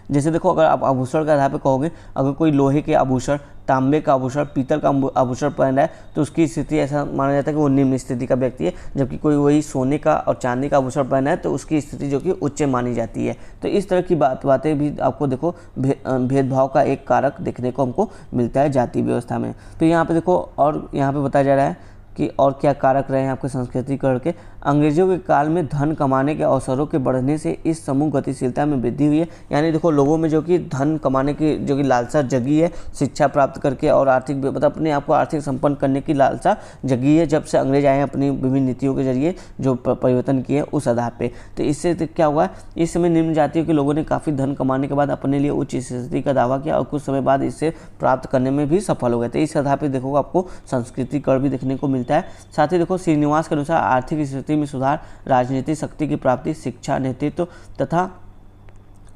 जैसे देखो अगर आप आभूषण के आधार पर कहोगे, अगर कोई लोहे के आभूषण, तांबे का आभूषण, पीतल का आभूषण पहन रहा है तो उसकी स्थिति ऐसा माना जाता है कि वो निम्न स्थिति का व्यक्ति है, जबकि कोई वही सोने का और चांदी का आभूषण पहना है तो उसकी स्थिति जो कि उच्च मानी जाती है। तो इस तरह की बातें भी आपको देखो भेदभाव का एक कारक देखने को हमको मिलता है जाति व्यवस्था में। तो यहाँ पे देखो और यहाँ पे बताया जा रहा है कि और क्या कारक रहे हैं आपके संस्कृतिकरण के। अंग्रेजों के काल में धन कमाने के अवसरों के बढ़ने से इस समूह गतिशीलता में वृद्धि हुई है, यानी देखो लोगों में जो कि धन कमाने की जो कि लालसा जगी है, शिक्षा प्राप्त करके और आर्थिक मतलब अपने आप को आर्थिक संपन्न करने की लालसा जगी है जब से अंग्रेज आए हैं अपनी विभिन्न नीतियों के जरिए जो परिवर्तन किए उस आधार पर। तो इससे क्या हुआ, इस समय निम्न जातियों के लोगों ने काफ़ी धन कमाने के बाद अपने लिए उच्च स्थिति का दावा किया और कुछ समय बाद इससे प्राप्त करने में भी सफल हो गए। तो इस आधार पर देखो आपको संस्कृतिकरण भी देखने को मिलता है। साथ ही देखो श्रीनिवास के अनुसार आर्थिक स्थिति में सुधार, राजनीतिक शक्ति की प्राप्ति, शिक्षा, नेतृत्व तथा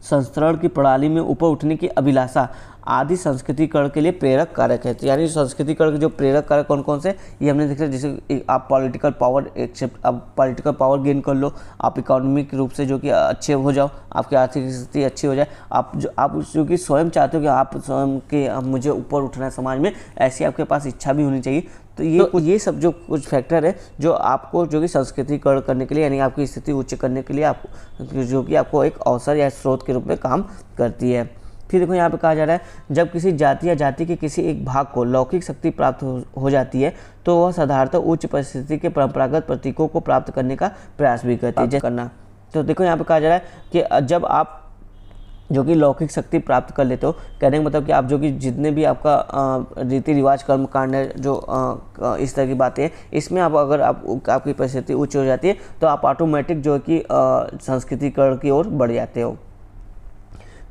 संस्करण की प्रणाली में ऊपर उठने की अभिलाषा आदि संस्कृतिकरण के लिए प्रेरक कारक है। यानी संस्कृतिकरण के जो प्रेरक कारक कौन कौन से ये हमने देखा, जैसे आप पॉलिटिकल पावर गेन कर लो, आप इकोनॉमिक रूप से जो कि अच्छे हो जाओ, आपकी आर्थिक स्थिति अच्छी हो जाए, आप जो कि स्वयं चाहते हो कि आप स्वयं के मुझे ऊपर उठना है समाज में, ऐसी आपके पास इच्छा भी होनी चाहिए। तो ये सब जो कुछ फैक्टर है जो आपको जो कि संस्कृतिकरण करने के लिए यानी आपकी स्थिति उच्च करने के लिए आपको जो कि आपको एक अवसर या स्रोत के रूप में काम करती है। फिर देखो यहाँ पे कहा जा रहा है जब किसी जाति या जाति के किसी एक भाग को लौकिक शक्ति प्राप्त हो जाती है तो वह साधारणतः उच्च परिस्थिति के परंपरागत प्रतीकों को प्राप्त करने का प्रयास भी करती है जैसे करना। तो देखो यहाँ पे कहा जा रहा है कि जब आप जो कि लौकिक शक्ति प्राप्त कर लेते हो, कहने का मतलब कि आप जो कि जितने भी आपका रीति रिवाज कर्म कांड है जो इस तरह की बातें हैं इसमें अगर आपकी परिस्थिति उच्च हो जाती है तो आप ऑटोमेटिक जो कि संस्कृतिकरण की ओर बढ़ जाते हो।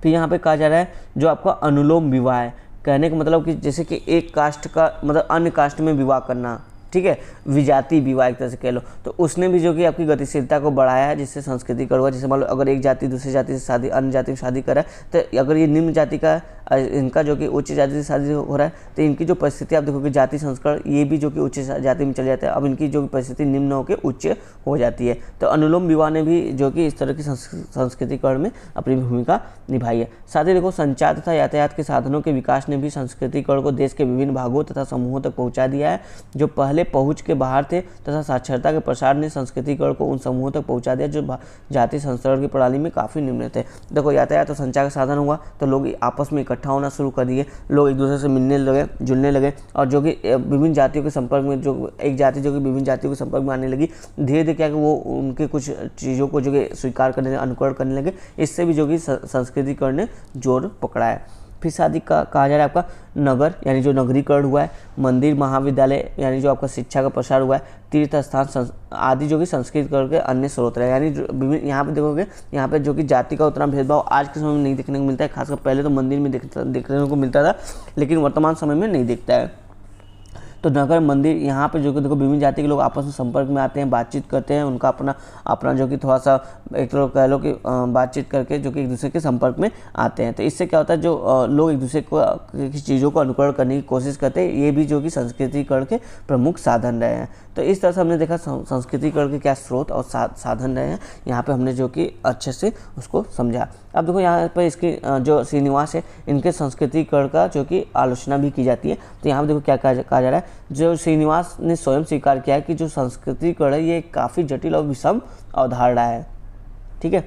फिर यहाँ पे कहा जा रहा है जो आपका अनुलोम विवाह है, कहने का मतलब कि जैसे कि एक कास्ट का मतलब अन्य कास्ट में विवाह करना, ठीक है, विजाति विवाह एक तरह से कह लो, तो उसने भी जो कि आपकी गतिशीलता को बढ़ाया है जिससे संस्कृतिकरण हुआ। जैसे मान लो अगर एक जाति दूसरी जाति से शादी अन्य जाति में शादी कर रहा है तो अगर ये निम्न जाति का इनका जो कि उच्च जाति से शादी हो रहा है तो इनकी जो परिस्थिति आप देखोगे जाति संस्करण ये भी जो कि उच्च जाति में चले जाते हैं, अब इनकी जो परिस्थिति निम्न होकर उच्च हो जाती है। तो अनुलोम विवाह ने भी जो कि इस तरह की संस्कृतिकरण में अपनी भूमिका निभाई है। साथ ही देखो संचार तथा यातायात के साधनों के विकास ने भी संस्कृतिकरण को देश के विभिन्न भागों तथा समूहों तक पहुँचा दिया है। जो पहले पहले पहुंच के बाहर थे तथा साक्षरता के प्रसार ने संस्कृतिकरण को उन समूहों तक पहुंचा दिया जो जाति संस्करण की प्रणाली में काफ़ी निम्न थे। देखो यातायात तो संचार का साधन हुआ तो लोग आपस में इकट्ठा होना शुरू कर दिए, लोग एक दूसरे से मिलने लगे, जुड़ने लगे, और जो कि विभिन्न जातियों के संपर्क में, जो एक जाति जो कि विभिन्न जातियों के संपर्क में आने लगी, धीरे धीरे क्या कि वो उनके कुछ चीज़ों को जो कि स्वीकार करने, अनुकरण करने लगे। इससे भी जो कि संस्कृतिकरण ने जोर पकड़ा है। फिर शादी का कहा जा रहा है आपका नगर, यानी जो नगरीकरण हुआ है, मंदिर महाविद्यालय यानी जो आपका शिक्षा का प्रसार हुआ है, तीर्थ स्थान आदि जो कि संस्कृतिकरण के अन्य स्रोत है। यानी यहाँ पे देखोगे, यहाँ पे जो कि जाति का उतना भेदभाव आज के समय में नहीं देखने को मिलता है, खासकर पहले तो मंदिर में देखने को मिलता था, लेकिन वर्तमान समय में नहीं दिखता है। तो नगर मंदिर यहाँ पे जो कि देखो विभिन्न जाति के लोग आपस में संपर्क में आते हैं, बातचीत करते हैं, उनका अपना जो कि थोड़ा सा एक तो कह लो कि बातचीत करके जो कि एक दूसरे के संपर्क में आते हैं। तो इससे क्या होता है, जो लोग एक दूसरे को की चीज़ों को अनुकरण करने की कोशिश करते हैं, ये भी जो कि संस्कृतिकरण के प्रमुख साधन रहे हैं। तो इस तरह से हमने देखा संस्कृतिकरण के क्या स्रोत और साधन रहे हैं, यहाँ पर हमने जो कि अच्छे से उसको समझा। अब देखो यहाँ पर इसकी जो श्रीनिवास है, इनके संस्कृतिकरण का जो कि आलोचना भी की जाती है। तो यहाँ पर देखो क्या कहा जा रहा है, जो श्रीनिवास ने स्वयं स्वीकार किया है कि जो संस्कृतिकरण है ये काफ़ी जटिल और विषम अवधारणा है। ठीक है,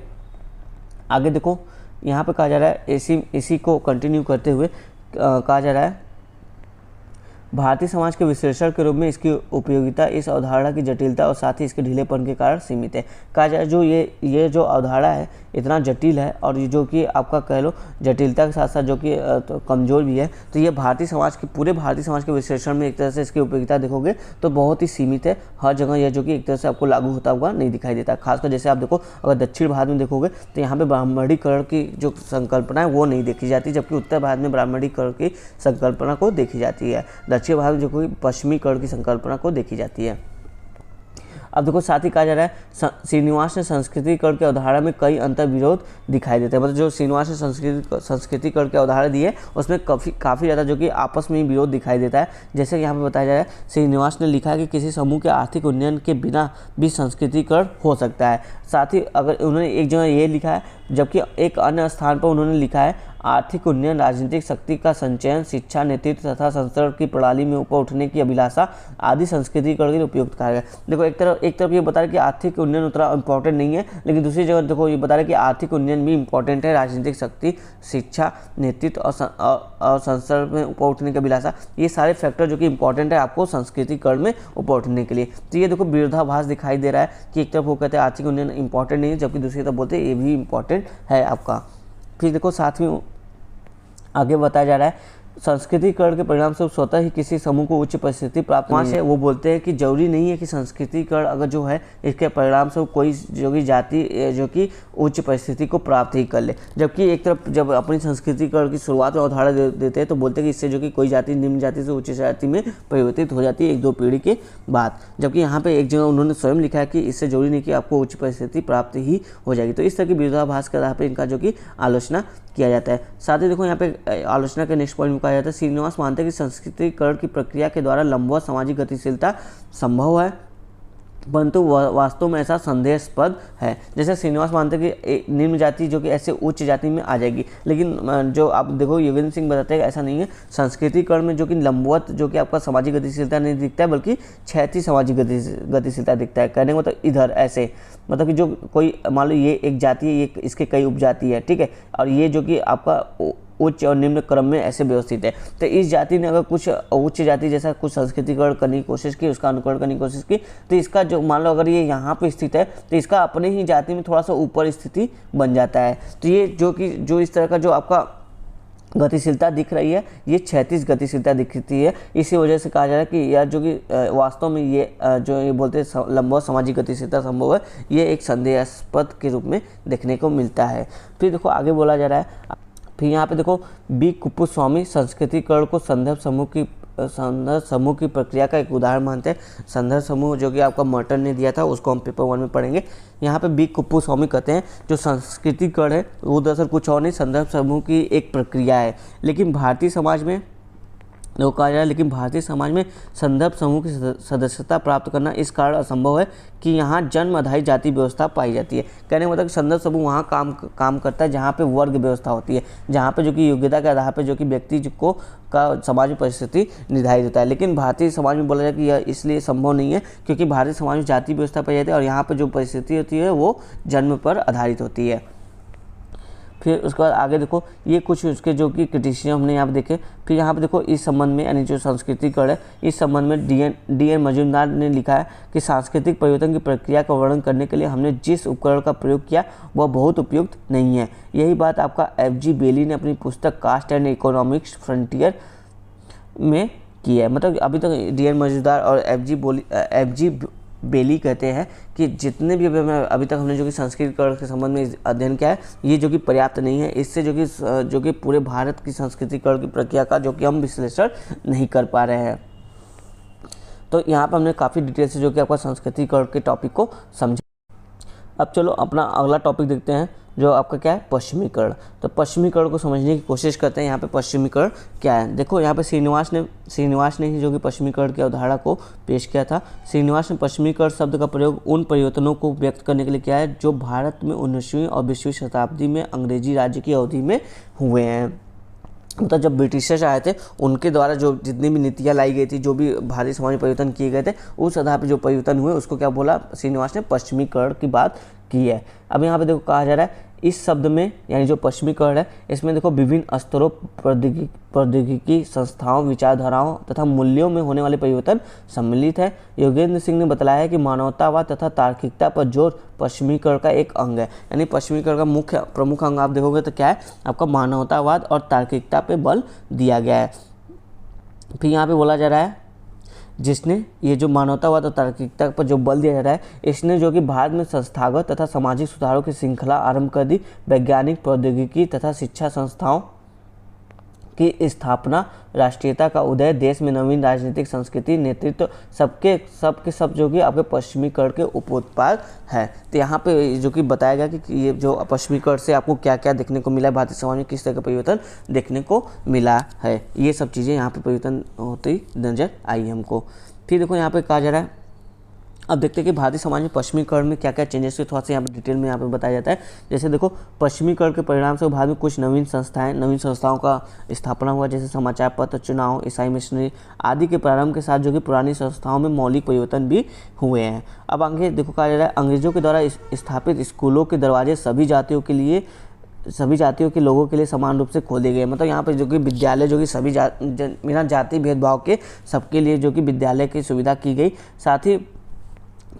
आगे देखो यहाँ पे कहा जा रहा है, इसी को कंटिन्यू करते हुए कहा जा रहा है, भारतीय समाज के विश्लेषण के रूप में इसकी उपयोगिता इस अवधारणा की जटिलता और साथ ही इसके ढीलेपन के कारण सीमित है। कहा जाए जो ये जो अवधारणा है इतना जटिल है, और ये जो कि आपका कह लो जटिलता के साथ साथ जो कि तो कमज़ोर भी है, तो ये पूरे भारतीय समाज के विश्लेषण में एक तरह से इसकी उपयोगिता देखोगे तो बहुत ही सीमित है। हर जगह यह जो कि एक तरह से आपको लागू होता हुआ नहीं दिखाई देता। खासकर जैसे आप देखो, अगर दक्षिण भारत में देखोगे तो यहाँ पर ब्राह्मणीकरण की जो संकल्पना है वो नहीं देखी जाती, जबकि उत्तर भारत में ब्राह्मणीकरण की संकल्पना को देखी जाती है। दक्षिण भारत में जो कोई पश्चिमीकरण की संकल्पना को देखी जाती है। अब देखो साथ ही कहा जा रहा है, श्रीनिवास ने संस्कृतिकरण के अवधारणा में कई अंतर विरोध दिखाई देते हैं। मतलब जो श्रीनिवास ने संस्कृतिकरण के अवधारणा दी है उसमें काफ़ी ज़्यादा जो कि आपस में ही विरोध दिखाई देता है। जैसे यहाँ पे बताया जा रहा है, श्रीनिवास ने लिखा है कि किसी समूह के आर्थिक उन्नयन के बिना भी संस्कृतिकरण हो सकता है। साथ ही अगर उन्होंने एक जगह ये लिखा है, जबकि एक अन्य स्थान पर उन्होंने लिखा है, आर्थिक उन्नयन, राजनीतिक शक्ति का संचयन, शिक्षा, नेतृत्व तथा संस्करण की प्रणाली में ऊपर उठने की अभिलाषा आदि संस्कृतिकरण के लिए उपयुक्त कहा गया। देखो एक तरफ ये बता रहा है कि आर्थिक उन्नयन उतना इंपॉर्टेंट नहीं है, लेकिन दूसरी जगह देखो ये बता रहा है कि आर्थिक उन्नयन भी इंपॉर्टेंट है, राजनीतिक शक्ति, शिक्षा, नेतृत्व और संस्करण में ऊपर उठने की अभिलाषा, ये सारे फैक्टर जो कि इंपॉर्टेंट है आपको संस्कृतिकरण में ऊपर उठने के लिए। तो ये देखो विरोधाभास दिखाई दे रहा है कि एक तरफ वो कहते हैं आर्थिक उन्नयन इंपॉर्टेंट नहीं है, जबकि दूसरी तरफ बोलते हैं ये भी इंपॉर्टेंट है आपका। फिर देखो साथ में आगे बताया जा रहा है, संस्कृतिकरण के परिणाम से स्वतः ही किसी समूह को उच्च परिस्थिति प्राप्त नहीं है। वो बोलते हैं कि जरूरी नहीं है कि संस्कृतिकरण अगर जो है इसके परिणाम से कोई जो कि जाति जो कि उच्च परिस्थिति को प्राप्त ही कर ले, जबकि एक तरफ जब अपनी संस्कृतिकरण की शुरुआत में अवधारणा देते हैं तो बोलते हैं कि इससे जो कि कोई जाति निम्न जाति से उच्च जाति में परिवर्तित हो जाती है 1-2 पीढ़ी के बाद। जबकि यहाँ पे एक जगह उन्होंने स्वयं लिखा है कि इससे जरूरी नहीं कि आपको उच्च परिस्थिति प्राप्त ही हो जाएगी। तो इस तरह की विरोधाभास के आधार पर इनका जो कि आलोचना किया जाता है। साथ ही देखो यहाँ पे आलोचना के नेक्स्ट पॉइंट में कहा जाता है, श्रीनिवास मानते हैं कि संस्कृतिकरण की प्रक्रिया के द्वारा लंबवत सामाजिक गतिशीलता संभव है, परंतु वास्तव में ऐसा संदेहास्पद है। जैसे श्रीनिवास मानते हैं कि निम्न जाति जो कि ऐसे उच्च जाति में आ जाएगी, लेकिन जो आप देखो योगेंद्र सिंह बताते हैं कि ऐसा नहीं है। संस्कृतिकरण में जो कि लंबवत जो कि आपका सामाजिक गतिशीलता नहीं दिखता है, बल्कि क्षैतिज सामाजिक गतिशीलता दिखता है। कहने का मतलब इधर ऐसे, मतलब कि जो कोई मान लो ये एक जाति है, ये इसके कई उपजाति है, ठीक है, और ये जो कि आपका उच्च और निम्न क्रम में ऐसे व्यवस्थित है। तो इस जाति ने अगर कुछ उच्च जाति जैसा कुछ संस्कृतिकरण करने की कोशिश की, उसका अनुकरण करने की कोशिश की, तो इसका जो मान लो अगर ये यहाँ पे स्थित है तो इसका अपने ही जाति में थोड़ा सा ऊपर स्थिति बन जाता है। तो ये जो इस तरह का जो आपका गतिशीलता दिख रही है, ये क्षैतिज गतिशीलता दिखती है। इसी वजह से कहा जा रहा है कि यह जो कि वास्तव में ये जो ये बोलते हैं लंबवत सामाजिक गतिशीलता संभव है, ये एक संदेहास्पद के रूप में देखने को मिलता है। फिर देखो आगे बोला जा रहा है, फिर यहाँ पे देखो बी कुप्पुस्वामी संस्कृतिकरण को संदर्भ समूह की प्रक्रिया का एक उदाहरण मानते हैं। संदर्भ समूह जो कि आपका मर्टन ने दिया था, उसको हम पेपर 1 में पढ़ेंगे। यहाँ पे बी कुप्पुस्वामी कहते हैं जो संस्कृतिकरण है वो दरअसल कुछ और नहीं, संदर्भ समूह की एक प्रक्रिया है। लेकिन भारतीय समाज में देखो कहा जा रहा है, लेकिन भारतीय समाज में संदर्भ समूह की सदस्यता प्राप्त करना इस कारण असंभव है कि यहाँ जन्म आधारित जाति व्यवस्था पाई जाती है। कहने का मतलब कि संदर्भ समूह वहाँ काम करता है जहाँ पे वर्ग व्यवस्था होती है, जहाँ पे जो कि योग्यता के आधार पर जो कि व्यक्ति को का समाज में परिस्थिति निर्धारित होता है। लेकिन भारतीय समाज में बोला जाए कि यह इसलिए संभव नहीं है क्योंकि भारतीय समाज में जाति व्यवस्था पाई जाती है और यहाँ पर जो परिस्थिति होती है वो जन्म पर आधारित होती है। फिर उसके बाद आगे देखो, ये कुछ उसके जो कि क्रिटिसिज्म हमने यहाँ पे देखे। फिर यहाँ पे देखो इस संबंध में, यानी जो सांस्कृतिकरण है, इस संबंध में डी.एन. मजूमदार ने लिखा है कि सांस्कृतिक परिवर्तन की प्रक्रिया का वर्णन करने के लिए हमने जिस उपकरण का प्रयोग किया वह बहुत उपयुक्त नहीं है। यही बात आपका F.G. बेली ने अपनी पुस्तक कास्ट एंड इकोनॉमिक्स फ्रंटियर में की है। मतलब अभी तक डी.एन. मजूमदार और F.G. बेली कहते हैं कि जितने भी अभी तक हमने जो कि संस्कृतिकरण के संबंध में अध्ययन किया है, ये जो कि पर्याप्त नहीं है। इससे जो कि पूरे भारत की संस्कृतिकरण की प्रक्रिया का जो कि हम विश्लेषण नहीं कर पा रहे हैं। तो यहाँ पर हमने काफ़ी डिटेल से जो कि आपका संस्कृतिकरण के टॉपिक को समझा। अब चलो अपना अगला टॉपिक देखते हैं, जो आपका क्या है, पश्चिमीकरण। तो पश्चिमीकरण को समझने की कोशिश करते हैं। यहाँ पे पश्चिमीकरण क्या है, देखो यहाँ पे श्रीनिवास ने ही जो कि पश्चिमीकरण की अवधारणा को पेश किया था। श्रीनिवास ने पश्चिमीकरण शब्द का प्रयोग उन परिवर्तनों को व्यक्त करने के लिए किया है जो भारत में 19वीं और 20वीं शताब्दी में अंग्रेजी राज्य की अवधि में हुए हैं। मतलब जब ब्रिटिशर्स आए थे उनके द्वारा जो जितनी भी नीतियाँ लाई गई थी, जो भी भारतीय समाज में परिवर्तन किए गए थे, उस आधार पर जो परिवर्तन हुए उसको क्या बोला श्रीनिवास ने, पश्चिमीकरण की बात की है। अब यहाँ पे देखो कहा जा रहा है इस शब्द में, यानी जो पश्चिमीकरण है, इसमें देखो विभिन्न स्तरों, प्रौद्योगिकी, संस्थाओं, विचारधाराओं तथा मूल्यों में होने वाले परिवर्तन सम्मिलित है। योगेंद्र सिंह ने बताया है कि मानवतावाद तथा तार्किकता पर जोर पश्चिमीकरण का एक अंग है। यानी पश्चिमीकरण का प्रमुख अंग आप देखोगे तो क्या है, आपका मानवतावाद और तार्किकता पे बल दिया गया है। फिर यहाँ पे बोला जा रहा है जिसने ये जो मानवतावाद और तार्किकता पर जो बल दिया जा रहा है, इसने जो कि भारत में संस्थागत तथा सामाजिक सुधारों की श्रृंखला आरंभ कर दी। वैज्ञानिक, प्रौद्योगिकी तथा शिक्षा संस्थाओं की स्थापना, राष्ट्रीयता का उदय, देश में नवीन राजनीतिक संस्कृति, नेतृत्व, सबके सब जो कि आपके पश्चिमीकरण के उपोत्पाद है। तो यहाँ पे जो कि बताया गया कि ये जो पश्चिमीकरण से आपको क्या क्या देखने को मिला है, भारतीय समाज में किस तरह का परिवर्तन देखने को मिला है, ये सब चीज़ें यहाँ पे परिवर्तन होती नजर आई हमको। फिर देखो यहाँ पे कहा जा रहा है, अब देखते हैं कि भारतीय समाज में पश्चिमीकरण में क्या क्या चेंजेस हुए, थोड़ा सा यहाँ पे डिटेल में यहाँ पे बताया जाता है। जैसे देखो पश्चिमीकरण के परिणाम से भारत में कुछ नवीन संस्थाओं का स्थापना हुआ, जैसे समाचार पत्र, चुनाव, ईसाई मिशनरी आदि के प्रारंभ के साथ जो कि पुरानी संस्थाओं में मौलिक परिवर्तन भी हुए हैं। अब आगे देखो कहा जा रहा है अंग्रेजों के द्वारा स्थापित स्कूलों के दरवाजे सभी जातियों के लोगों के लिए समान रूप से खोले गए। मतलब यहाँ पर जो कि विद्यालय जो कि सभी बिना जाति भेदभाव के सबके लिए जो कि विद्यालय की सुविधा की गई। साथ ही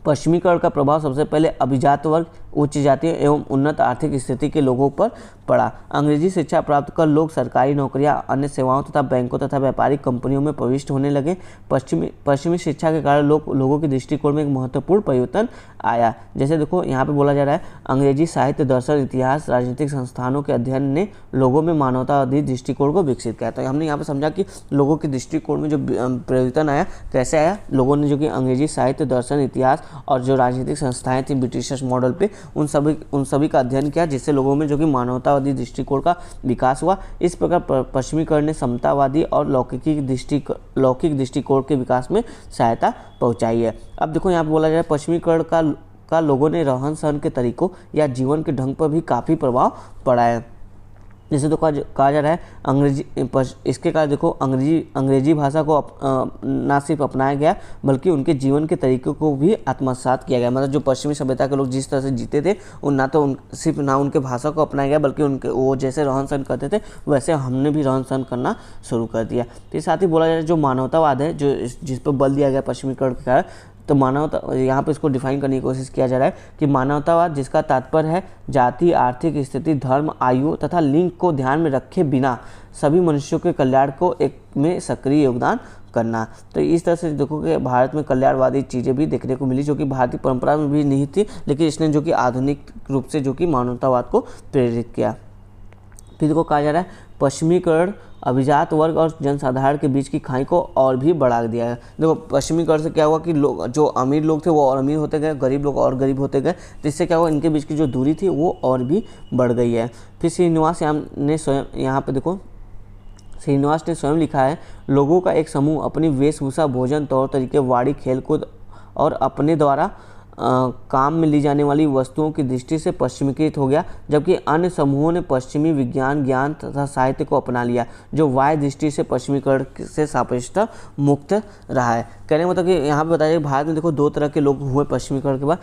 पश्चिमीकरण का प्रभाव सबसे पहले अभिजात वर्ग, उच्च जाति एवं उन्नत आर्थिक स्थिति के लोगों पर पड़ा। अंग्रेजी शिक्षा प्राप्त कर लोग सरकारी नौकरियां, अन्य सेवाओं तथा बैंकों तथा व्यापारिक कंपनियों में प्रविष्ट होने लगे। पश्चिमी शिक्षा के कारण लोगों के दृष्टिकोण में एक महत्वपूर्ण परिवर्तन आया। जैसे देखो यहाँ पे बोला जा रहा है अंग्रेजी साहित्य, दर्शन, इतिहास, राजनीतिक संस्थानों के अध्ययन ने लोगों में मानवतावादी दृष्टिकोण को विकसित किया। तो हमने यहाँ पे समझा कि लोगों के दृष्टिकोण में जो परिवर्तन आया, कैसे आया, लोगों ने जो कि अंग्रेजी साहित्य, दर्शन, इतिहास और जो राजनीतिक संस्थाएं थी ब्रिटिशर्स मॉडल पे, उन सभी का अध्ययन किया, जिससे लोगों में जो कि मानवतावादी दृष्टिकोण का विकास हुआ। इस प्रकार पश्चिमीकरण ने समतावादी और लौकिक दृष्टिकोण के विकास में सहायता पहुंचाई है। अब देखो यहाँ पे बोला जाए पश्चिमीकरण का लोगों ने रहन सहन के तरीकों या जीवन के ढंग पर भी काफ़ी प्रभाव पड़ा है। जैसे तो कहा जा रहा है इसके कारण देखो अंग्रेजी भाषा को ना सिर्फ अपनाया गया बल्कि उनके जीवन के तरीकों को भी आत्मसात किया गया। मतलब जो पश्चिमी सभ्यता के लोग जिस तरह से जीते थे, सिर्फ उनके भाषा को अपनाया गया बल्कि उनके वो जैसे रहन सहन करते थे वैसे हमने भी रहन सहन करना शुरू कर दिया। तो साथ ही बोला जा रहा है जो मानवतावाद है, जो जिस पर बल दिया गया पश्चिमीकरण के कारण, तो मानवता यहाँ पे इसको डिफाइन करने की कोशिश किया जा रहा है कि मानवतावाद जिसका तात्पर्य है जाति, आर्थिक स्थिति, धर्म, आयु तथा लिंग को ध्यान में रखे बिना सभी मनुष्यों के कल्याण को एक में सक्रिय योगदान करना। तो इस तरह से देखो कि भारत में कल्याणवादी चीज़ें भी देखने को मिली, जो कि भारतीय परंपरा में भी नहीं थी, लेकिन इसने जो कि आधुनिक रूप से जो कि मानवतावाद को प्रेरित किया। फिर देखो कहा जा रहा है पश्चिमीकरण अभिजात वर्ग और जनसाधारण के बीच की खाई को और भी बढ़ा दिया है। देखो पश्चिमीकरण से क्या हुआ कि लोग जो अमीर लोग थे वो और अमीर होते गए, गरीब लोग और गरीब होते गए, तो इससे क्या हुआ इनके बीच की जो दूरी थी वो और भी बढ़ गई है। फिर श्रीनिवास ने स्वयं यहाँ पे देखो श्रीनिवास ने स्वयं लिखा है, लोगों का एक समूह अपनी वेशभूषा, भोजन, तौर तरीके, वाणी, खेलकूद और अपने द्वारा काम में ली जाने वाली वस्तुओं की दृष्टि से पश्चिमीकृत हो गया, जबकि अन्य समूहों ने पश्चिमी विज्ञान, ज्ञान तथा साहित्य को अपना लिया, जो बाह्य दृष्टि से पश्चिमीकरण से सापेक्षतः मुक्त रहा है। कहने मतलब कि यहाँ पे बताया भारत में देखो 2 तरह के लोग हुए पश्चिमीकरण के बाद।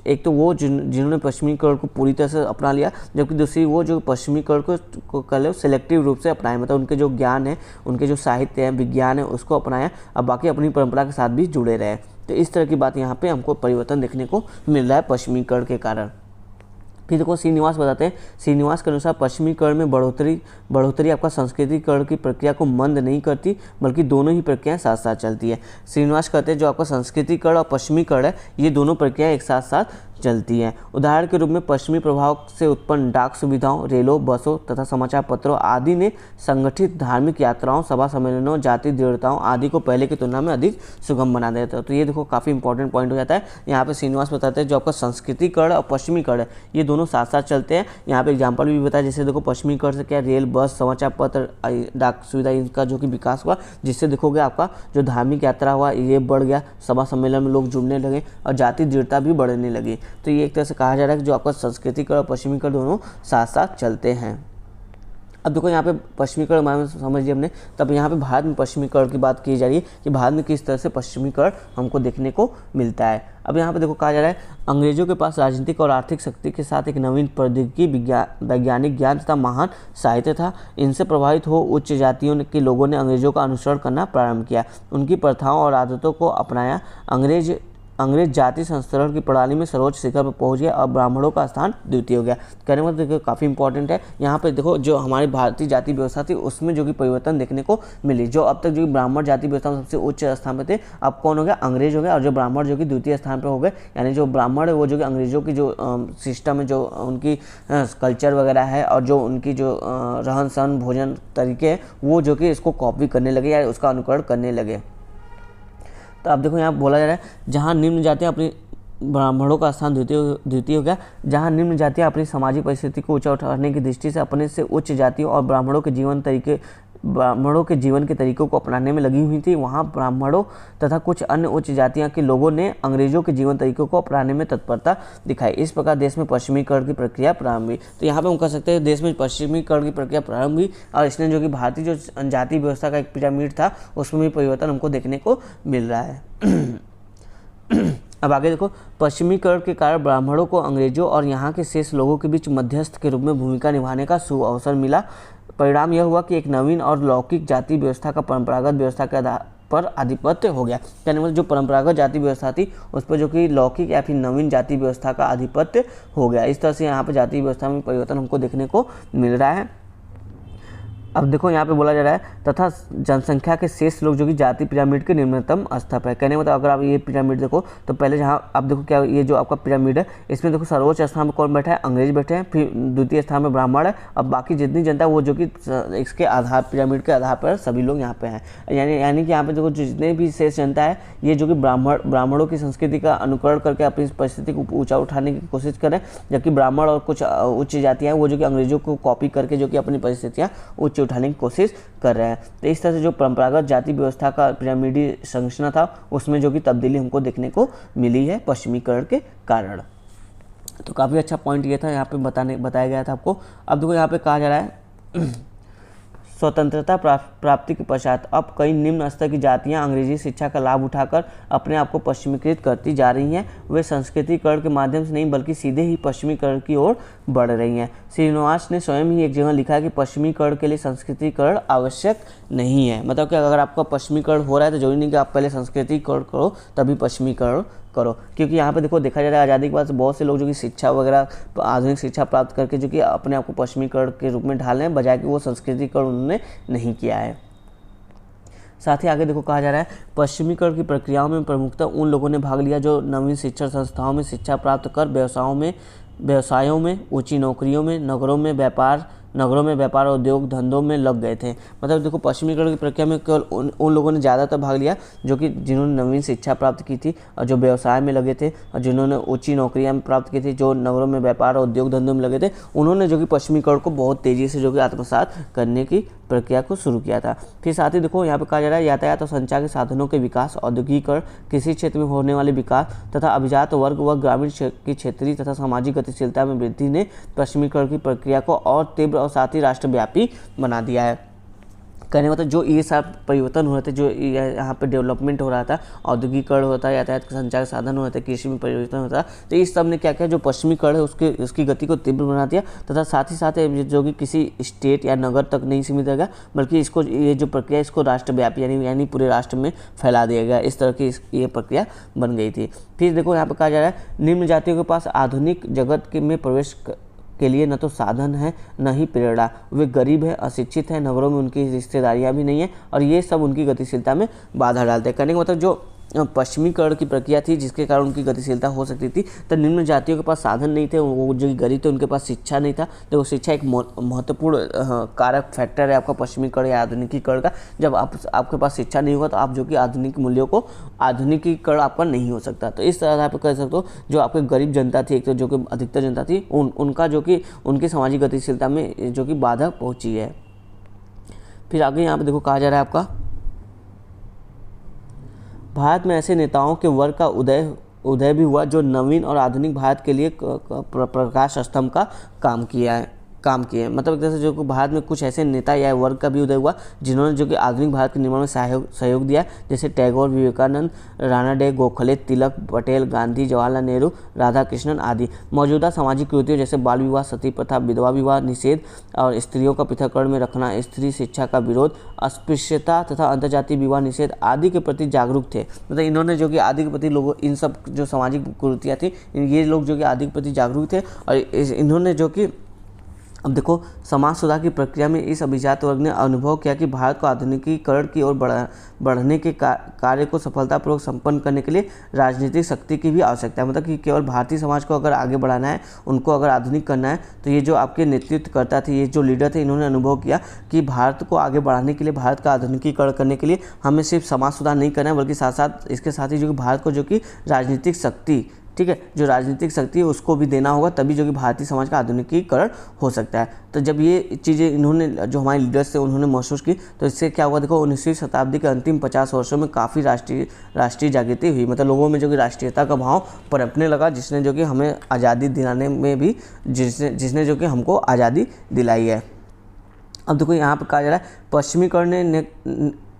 एक तो वो जिन्होंने पश्चिमीकरण को पूरी तरह से अपना लिया, जबकि दूसरी वो जो पश्चिमीकरण को कह लो सिलेक्टिव रूप से अपनाए, मतलब उनके जो ज्ञान है, उनके जो साहित्य है, विज्ञान है, उसको अपनाया, अब बाकी अपनी परंपरा के साथ भी जुड़े रहे। तो इस तरह की बात यहाँ पे हमको परिवर्तन देखने को मिल रहा है पश्चिमीकरण के कारण। फिर देखो श्रीनिवास बताते हैं, श्रीनिवास के अनुसार पश्चिमीकरण में बढ़ोतरी आपका संस्कृतिकरण की प्रक्रिया को मंद नहीं करती, बल्कि दोनों ही प्रक्रियाएं साथ साथ चलती है। श्रीनिवास कहते हैं जो आपका संस्कृतिकरण और पश्चिमीकरण है, ये दोनों प्रक्रियाएं एक साथ साथ चलती हैं। उदाहरण के रूप में पश्चिमी प्रभाव से उत्पन्न डाक सुविधाओं, रेलों, बसों तथा समाचार पत्रों आदि ने संगठित धार्मिक यात्राओं, सभा सम्मेलनों, जाति दृढ़ताओं आदि को पहले की तुलना में अधिक सुगम बना देता है। तो ये देखो काफ़ी इंपॉर्टेंट पॉइंट हो जाता है। यहाँ पे श्रीनिवास बताते हैं जो आपका संस्कृतिकरण और पश्चिमीकरण है, ये दोनों साथ साथ चलते हैं। यहाँ पे एग्जाम्पल भी बताया, जैसे देखो पश्चिमीकरण से क्या रेल, बस, समाचार पत्र, डाक सुविधा, इनका जो कि विकास हुआ, जिससे देखोगे आपका जो धार्मिक यात्रा हुआ ये बढ़ गया, सभा सम्मेलन में लोग जुड़ने लगे और जाति दृढ़ता भी बढ़ने लगी। तो ये एक तरह से कहा जा रहा है कि जो आपका संस्कृतिकरण और पश्चिमीकरण दोनों साथ साथ चलते हैं। अब देखो यहाँ पे पश्चिमीकरण बारे में समझ लिया हमने, तब यहाँ पे भारत में पश्चिमीकरण की बात की जा रही है कि भारत में किस तरह से पश्चिमीकरण हमको देखने को मिलता है। अब यहाँ पे देखो कहा जा रहा है, अंग्रेजों के पास राजनीतिक और आर्थिक शक्ति के साथ एक नवीन प्रौद्योगिकी, वैज्ञानिक ज्ञान तथा महान साहित्य था। इनसे प्रभावित हो उच्च जातियों के लोगों ने अंग्रेजों का अनुसरण करना प्रारंभ किया, उनकी प्रथाओं और आदतों को अपनाया। अंग्रेज जाति संस्तरण की प्रणाली में सर्वोच्च शिखर पर पहुंच गया और ब्राह्मणों का स्थान द्वितीय हो गया। कहने मतलब देखो काफ़ी इंपॉर्टेंट है। यहाँ पे देखो जो हमारी भारतीय जाति व्यवस्था थी उसमें जो कि परिवर्तन देखने को मिली। जो अब तक जो ब्राह्मण जाति व्यवस्था में सबसे उच्च स्थान पर थे, अब कौन हो गया, अंग्रेज हो गया, और जो ब्राह्मण जो कि द्वितीय स्थान पर हो गए। यानी जो ब्राह्मण है वो जो कि अंग्रेजों की जो सिस्टम है, जो उनकी कल्चर वगैरह है और जो उनकी जो रहन सहन भोजन तरीके हैं, वो जो कि इसको कॉपी करने लगे या उसका अनुकरण करने लगे। तो अब देखो यहाँ बोला जा रहा है, जहाँ निम्न जातियाँ अपनी ब्राह्मणों का स्थान द्वितीय हो गया, जहाँ निम्न जातियाँ अपनी सामाजिक परिस्थिति को ऊंचा उठाने की दृष्टि से अपने से उच्च जातियों और ब्राह्मणों के जीवन के तरीकों को अपनाने में लगी हुई थी, वहाँ ब्राह्मणों तथा कुछ अन्य उच्च जातियों के लोगों ने अंग्रेजों के जीवन तरीकों को अपनाने में तत्परता दिखाई। इस प्रकार देश में पश्चिमीकरण की प्रक्रिया प्रारंभ हुई। तो यहाँ पे हम कह सकते हैं देश में पश्चिमीकरण की प्रक्रिया प्रारंभ हुई और इसने जो कि भारतीय जो जाति व्यवस्था का एक पिरामिड था उसमें भी परिवर्तन हमको देखने को मिल रहा है। अब आगे देखो, पश्चिमीकरण के कारण ब्राह्मणों को अंग्रेजों और यहाँ के शेष लोगों के बीच मध्यस्थ के रूप में भूमिका निभाने का सुअवसर मिला। परिणाम यह हुआ कि एक नवीन और लौकिक जाति व्यवस्था का परंपरागत व्यवस्था के आधार पर आधिपत्य हो गया। यानी मतलब जो परंपरागत जाति व्यवस्था थी उस पर जो कि लौकिक या फिर नवीन जाति व्यवस्था का आधिपत्य हो गया। इस तरह से यहाँ पर जाति व्यवस्था में परिवर्तन हमको देखने को मिल रहा है। अब देखो यहाँ पे बोला जा रहा है, तथा जनसंख्या के शेष लोग जो कि जाति पिरामिड के निम्नतम स्तर पर है। कहने मतलब अगर आप ये पिरामिड देखो तो पहले जहाँ आप देखो क्या ये जो आपका पिरामिड है इसमें देखो सर्वोच्च स्थान पर कौन बैठा है, अंग्रेज बैठे हैं, फिर द्वितीय स्थान में ब्राह्मण है, अब बाकी जितनी जनता वो जो कि इसके आधार पिरामिड के आधार पर सभी लोग यहाँ पे हैं। यानी कि यहाँ पे देखो जितने भी शेष जनता है ये जो कि ब्राह्मणों की संस्कृति का अनुकरण करके अपनी परिस्थिति को ऊँचा उठाने की कोशिश करें, जबकि ब्राह्मण और कुछ उच्च जातियाँ वो जो कि अंग्रेजों को कॉपी करके जो कि अपनी परिस्थितियाँ उच्च उठाने की कोशिश कर रहे हैं। तो इस तरह से जो परंपरागत जाति व्यवस्था का पिरामिडी संरचना था उसमें जो कि तब्दीली हमको देखने को मिली है पश्चिमीकरण के कारण। तो काफ़ी अच्छा पॉइंट ये था यहाँ पे बताया गया था आपको। अब देखो यहाँ पे कहा जा रहा है, स्वतंत्रता प्राप्ति के पश्चात अब कई निम्न स्तर की जातियां अंग्रेजी शिक्षा का लाभ उठाकर अपने आप को पश्चिमीकृत करती जा रही हैं। वे संस्कृतिकरण के माध्यम से नहीं बल्कि सीधे ही पश्चिमीकरण की ओर बढ़ रही हैं। श्रीनिवास ने स्वयं ही एक जगह लिखा है कि पश्चिमीकरण के लिए संस्कृतिकरण आवश्यक नहीं है। मतलब कि अगर आपका पश्चिमीकरण हो रहा है तो जरूरी नहीं कि आप पहले संस्कृतिकरण करो तभी पश्चिमीकरण करो, क्योंकि यहाँ पे देखो देखा जा रहा है आज़ादी के बाद बहुत से लोग जो कि शिक्षा वगैरह आधुनिक शिक्षा प्राप्त करके जो कि अपने आप को पश्चिमीकरण के रूप में ढाल रहे हैं, बजाय कि वो संस्कृतिकरण उन्होंने नहीं किया है। साथ ही आगे देखो कहा जा रहा है, पश्चिमीकरण की प्रक्रियाओं में प्रमुखतः उन लोगों ने भाग लिया जो नवीन शिक्षण संस्थाओं में शिक्षा प्राप्त कर व्यवसायों में, ऊंची नौकरियों में, नगरों में व्यापार नगरों में व्यापार और उद्योग धंधों में लग गए थे। मतलब देखो पश्चिमीकरण की प्रक्रिया में केवल उन लोगों ने ज़्यादातर भाग लिया जो कि जिन्होंने नवीन शिक्षा प्राप्त की थी और जो व्यवसाय में लगे थे और जिन्होंने ऊंची नौकरियां प्राप्त की थी, जो नगरों में व्यापार और उद्योग धंधों में लगे थे, उन्होंने जो कि पश्चिमीकरण को बहुत तेज़ी से जो कि आत्मसात करने की प्रक्रिया को शुरू किया था। फिर साथ ही देखो यहाँ पे कहा जा रहा है यातायात और संचार के साधनों के विकास, औद्योगिकरण, कृषि क्षेत्र में होने वाले विकास तथा अभिजात वर्ग व ग्रामीण की क्षेत्रीय तथा सामाजिक गतिशीलता में वृद्धि ने पश्चिमीकरण की प्रक्रिया को और तीव्र और साथ ही राष्ट्रव्यापी बना दिया है। कहने मतलब जो ये सब परिवर्तन हो रहे थे, जो यहाँ पे डेवलपमेंट हो रहा था, औद्योगिकरण होता है, यातायात के संचार के साधन होते थे, कृषि में परिवर्तन होता, तो इस सब ने क्या किया, जो पश्चिमीकरण है उसकी गति को तीव्र बना दिया तथा साथ ही साथ जो कि किसी स्टेट या नगर तक नहीं सीमित रहेगा, बल्कि इसको ये जो प्रक्रिया इसको राष्ट्रव्यापी यानी पूरे राष्ट्र में फैला दिया गया। इस तरह की ये प्रक्रिया बन गई थी। फिर देखो यहाँ पर कहा जा रहा है निम्न जातियों के पास आधुनिक जगत में प्रवेश के लिए न तो साधन है न ही प्रेरणा, वे गरीब है, अशिक्षित है, नगरों में उनकी रिश्तेदारियां भी नहीं है और ये सब उनकी गतिशीलता में बाधा डालते हैं। कहने का मतलब जो पश्चिमीकरण की प्रक्रिया थी जिसके कारण उनकी गतिशीलता हो सकती थी, तो निम्न जातियों के पास साधन नहीं थे, वो जो गरीब थे उनके पास शिक्षा नहीं था। देखो शिक्षा एक महत्वपूर्ण कारक फैक्टर है आपका पश्चिमीकरण या आधुनिकीकरण का। जब आपके पास शिक्षा नहीं होगा तो आप जो कि आधुनिक मूल्यों को आधुनिकीकरण आपका नहीं हो सकता। तो इस तरह आप कह सकते हो जो आपकी गरीब जनता थी, एक तो जो कि अधिकतर जनता थी, उनका जो कि उनकी सामाजिक गतिशीलता में जो कि बाधा पहुँची है। फिर आगे यहाँ पर देखो कहा जा रहा है आपका भारत में ऐसे नेताओं के वर्ग का उदय भी हुआ जो नवीन और आधुनिक भारत के लिए प्रकाश स्तंभ का काम किए। मतलब एक तरह से जो भारत में कुछ ऐसे नेता या वर्ग का भी उदय हुआ जिन्होंने जो कि आधुनिक भारत के निर्माण में सहयोग दिया, जैसे टैगोर, विवेकानंद, राणा डे, गोखले, तिलक, पटेल, गांधी, जवाहरलाल नेहरू, राधा कृष्णन आदि। मौजूदा सामाजिक कुरीतियों जैसे बाल विवाह, सती प्रथा, विधवा विवाह निषेध और स्त्रियों का पृथक्करण में रखना, स्त्री शिक्षा का विरोध, अस्पृश्यता तथा अंतर्जातीय विवाह निषेध आदि के प्रति जागरूक थे। मतलब इन्होंने जो कि आदि के प्रति लोगों, इन सब जो सामाजिक कुरीतियाँ थी, ये लोग जो कि आदि के प्रति जागरूक थे और इन्होंने जो कि अब देखो समाज सुधार की प्रक्रिया में इस अभिजात वर्ग ने अनुभव किया कि भारत को आधुनिकीकरण की ओर बढ़ने के कार्य को सफलतापूर्वक संपन्न करने के लिए राजनीतिक शक्ति की भी आवश्यकता है। मतलब कि केवल भारतीय समाज को अगर आगे बढ़ाना है, उनको अगर आधुनिक करना है, तो ये जो आपके नेतृत्व करता थे, ये जो लीडर थे, इन्होंने अनुभव किया कि भारत को आगे बढ़ाने के लिए, भारत का आधुनिकीकरण करने के लिए हमें सिर्फ समाज सुधार नहीं करना है, बल्कि साथ साथ इसके साथ ही जो कि भारत को जो कि राजनीतिक शक्ति, ठीक है, जो राजनीतिक शक्ति है उसको भी देना होगा, तभी जो कि भारतीय समाज का आधुनिकीकरण हो सकता है। तो जब ये चीज़ें इन्होंने, जो हमारे लीडर्स थे, उन्होंने महसूस की, तो इससे क्या हुआ, देखो 19वीं शताब्दी के अंतिम 50 वर्षों में काफ़ी राष्ट्रीय जागृति हुई। मतलब लोगों में जो कि राष्ट्रीयता का भाव पनपने लगा, जिसने जो कि हमें आज़ादी दिलाने में भी जिसने जो कि हमको आज़ादी दिलाई है। अब देखो यहाँ पर कहा जा रहा है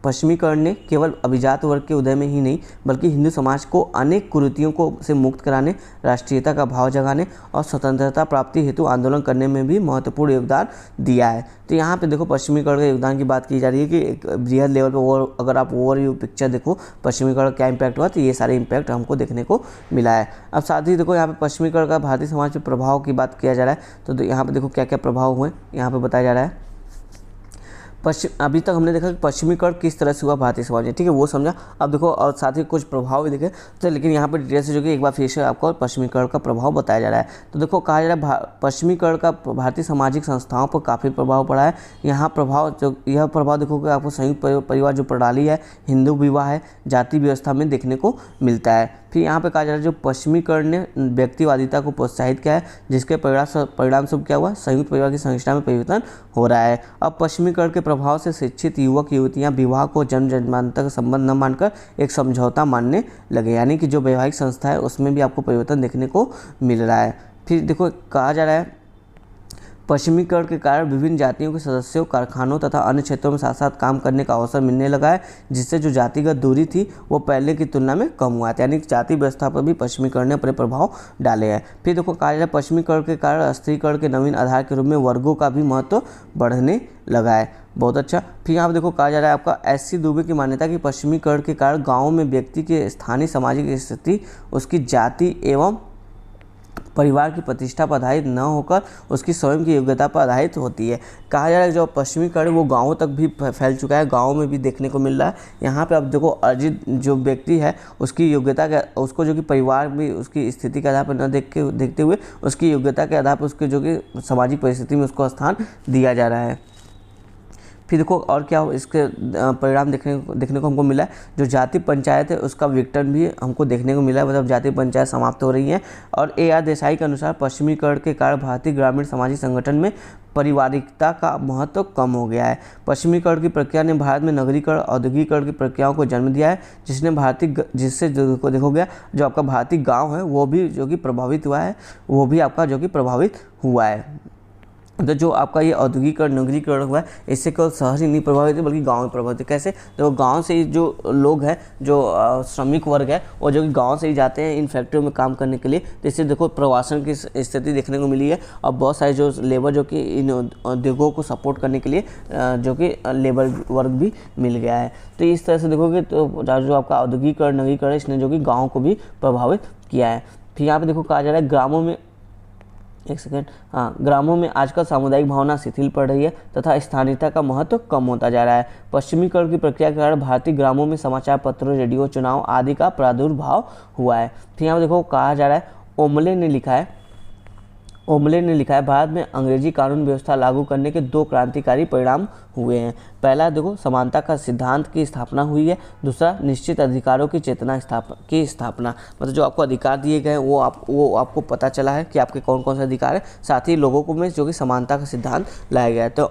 पश्चिमीकरण ने केवल अभिजात वर्ग के उदय में ही नहीं, बल्कि हिंदू समाज को अनेक कुरीतियों को से मुक्त कराने, राष्ट्रीयता का भाव जगाने और स्वतंत्रता प्राप्ति हेतु आंदोलन करने में भी महत्वपूर्ण योगदान दिया है। तो यहाँ पे देखो पश्चिमीकरण के योगदान की बात की जा रही है कि एक बृहद लेवल पर अगर आप ओवरव्यू पिक्चर देखो पश्चिमीकरण क्या इम्पैक्ट हुआ, तो ये सारे इम्पैक्ट हमको देखने को मिला है। अब साथ ही देखो यहाँ पे पश्चिमीकरण का भारतीय समाज पे प्रभाव की बात किया जा रहा है, तो यहाँ पे देखो क्या क्या प्रभाव हुए यहाँ पे बताया जा रहा है। अभी तक हमने देखा कि पश्चिमीकरण किस तरह से हुआ भारतीय समाज में, ठीक है, वो समझा। अब देखो और साथ ही कुछ प्रभाव भी देखे, तो लेकिन यहाँ पर डिटेल से जो कि एक बार फिर से आपको पश्चिमीकरण का प्रभाव बताया जा रहा है। तो देखो कहा जा रहा है पश्चिमीकरण का भारतीय सामाजिक संस्थाओं पर काफ़ी प्रभाव पड़ा है। यह प्रभाव देखो कि आपको संयुक्त परिवार जो प्रणाली है, हिंदू विवाह है, जाति व्यवस्था में देखने को मिलता है। फिर यहाँ पे कहा जा रहा है जो पश्चिमीकरण ने व्यक्तिवादिता को प्रोत्साहित किया है, जिसके परिणाम स्वरूप क्या हुआ, संयुक्त परिवार की संरचना में परिवर्तन हो रहा है। अब पश्चिमीकरण के प्रभाव से शिक्षित युवक युवतियां विवाह को जन्म जन्मांतर का संबंध न मानकर एक समझौता मानने लगे, यानी कि जो वैवाहिक संस्था है उसमें भी आपको परिवर्तन देखने को मिल रहा है। फिर देखो कहा जा रहा है पश्चिमीकरण के कारण विभिन्न जातियों के सदस्यों, कारखानों तथा अन्य क्षेत्रों में साथ साथ काम करने का अवसर मिलने लगा है, जिससे जो जातिगत दूरी थी वो पहले की तुलना में कम हुआ है। यानी कि जाति व्यवस्था पर भी पश्चिमीकरण ने अपने प्रभाव डाले हैं। फिर देखो कहा जा रहा है पश्चिमीकरण के कारण स्त्रीकरण के नवीन आधार के रूप में वर्गों का भी महत्व बढ़ने लगा है। बहुत अच्छा। फिर यहाँ पर देखो कहा जा रहा है आपका एस.सी. दुबे की मान्यता कि पश्चिमीकरण के कारण गाँवों में व्यक्ति के स्थानीय सामाजिक स्थिति, उसकी जाति एवं परिवार की प्रतिष्ठा पर आधारित न होकर उसकी स्वयं की योग्यता पर आधारित होती है। कहा जा रहा है जो पश्चिमीकरण वो गाँवों तक भी फैल चुका है, गाँव में भी देखने को मिल रहा है। यहाँ पे अब देखो अर्जित जो व्यक्ति है उसकी योग्यता का, उसको जो कि परिवार में उसकी स्थिति के आधार पर न देखते हुए उसकी योग्यता के आधार पर उसके जो कि सामाजिक परिस्थिति में उसको स्थान दिया जा रहा है। फिर देखो और क्या इसके परिणाम देखने को हमको मिला है। जो जाति पंचायत है उसका विघटन भी हमको देखने को मिला है, मतलब जाति पंचायत समाप्त हो रही है। और A.R. देसाई के अनुसार पश्चिमीकरण के कारण भारतीय ग्रामीण सामाजिक संगठन में पारिवारिकता का महत्व कम हो गया है। पश्चिमीकरण की प्रक्रिया ने भारत में नगरीकरण औद्योगिकरण की प्रक्रियाओं को जन्म दिया है, जिससे देखोगे जो आपका भारतीय गाँव है वो भी जो कि प्रभावित हुआ है, वो भी आपका जो कि प्रभावित हुआ है। तो जो आपका ये औद्योगिकरण नगरीकरण हुआ है इससे केवल शहर ही नहीं प्रभावित है बल्कि गांव में प्रभावित है। कैसे? तो गांव से ही जो लोग हैं, जो श्रमिक वर्ग है, वो जो कि गांव से ही जाते हैं इन फैक्ट्रियों में काम करने के लिए। तो इससे देखो प्रवासन की स्थिति देखने को मिली है और बहुत सारे जो लेबर जो कि इन उद्योगों को सपोर्ट करने के लिए जो कि लेबर वर्ग भी मिल गया है। तो इस तरह से देखोगे तो जो आपका औद्योगिकरण नगरीकरण इसने जो कि गाँव को भी प्रभावित किया है। फिर यहाँ पर देखो कहा जा रहा है ग्रामों में, एक सेकेंड, ग्रामों में आजकल सामुदायिक भावना शिथिल पड़ रही है तथा स्थानीयता का महत्व कम होता जा रहा है। पश्चिमीकरण की प्रक्रिया के कारण भारतीय ग्रामों में समाचार पत्रों, रेडियो, चुनाव आदि का प्रादुर्भाव हुआ है। फिर यहाँ देखो कहा जा रहा है ओमले ने लिखा है भारत में अंग्रेजी कानून व्यवस्था लागू करने के 2 क्रांतिकारी परिणाम हुए हैं। पहला देखो समानता का सिद्धांत की स्थापना हुई है, दूसरा निश्चित अधिकारों की चेतना की स्थापना। मतलब जो आपको अधिकार दिए गए हैं वो आपको पता चला है कि आपके कौन कौन से अधिकार है, साथ ही लोगों को में जो कि समानता का सिद्धांत लाया गया है। तो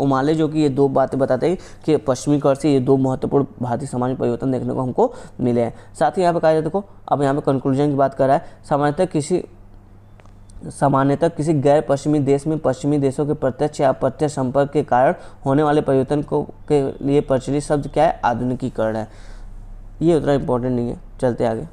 ओमाले जो कि ये 2 बातें बताते हैं कि पश्चिमीकरण से ये 2 महत्वपूर्ण भारतीय समाज में परिवर्तन देखने को हमको मिले हैं। साथ ही यहाँ पर कहा जाए देखो अब यहाँ पर कंक्लूजन की बात कर रहा है। सामान्यतः किसी गैर पश्चिमी देश में पश्चिमी देशों के प्रत्यक्ष या अप्रत्यक्ष संपर्क के कारण होने वाले परिवर्तन के लिए प्रचलित शब्द क्या है? आधुनिकीकरण है। ये उतना इम्पोर्टेंट नहीं है, चलते आगे।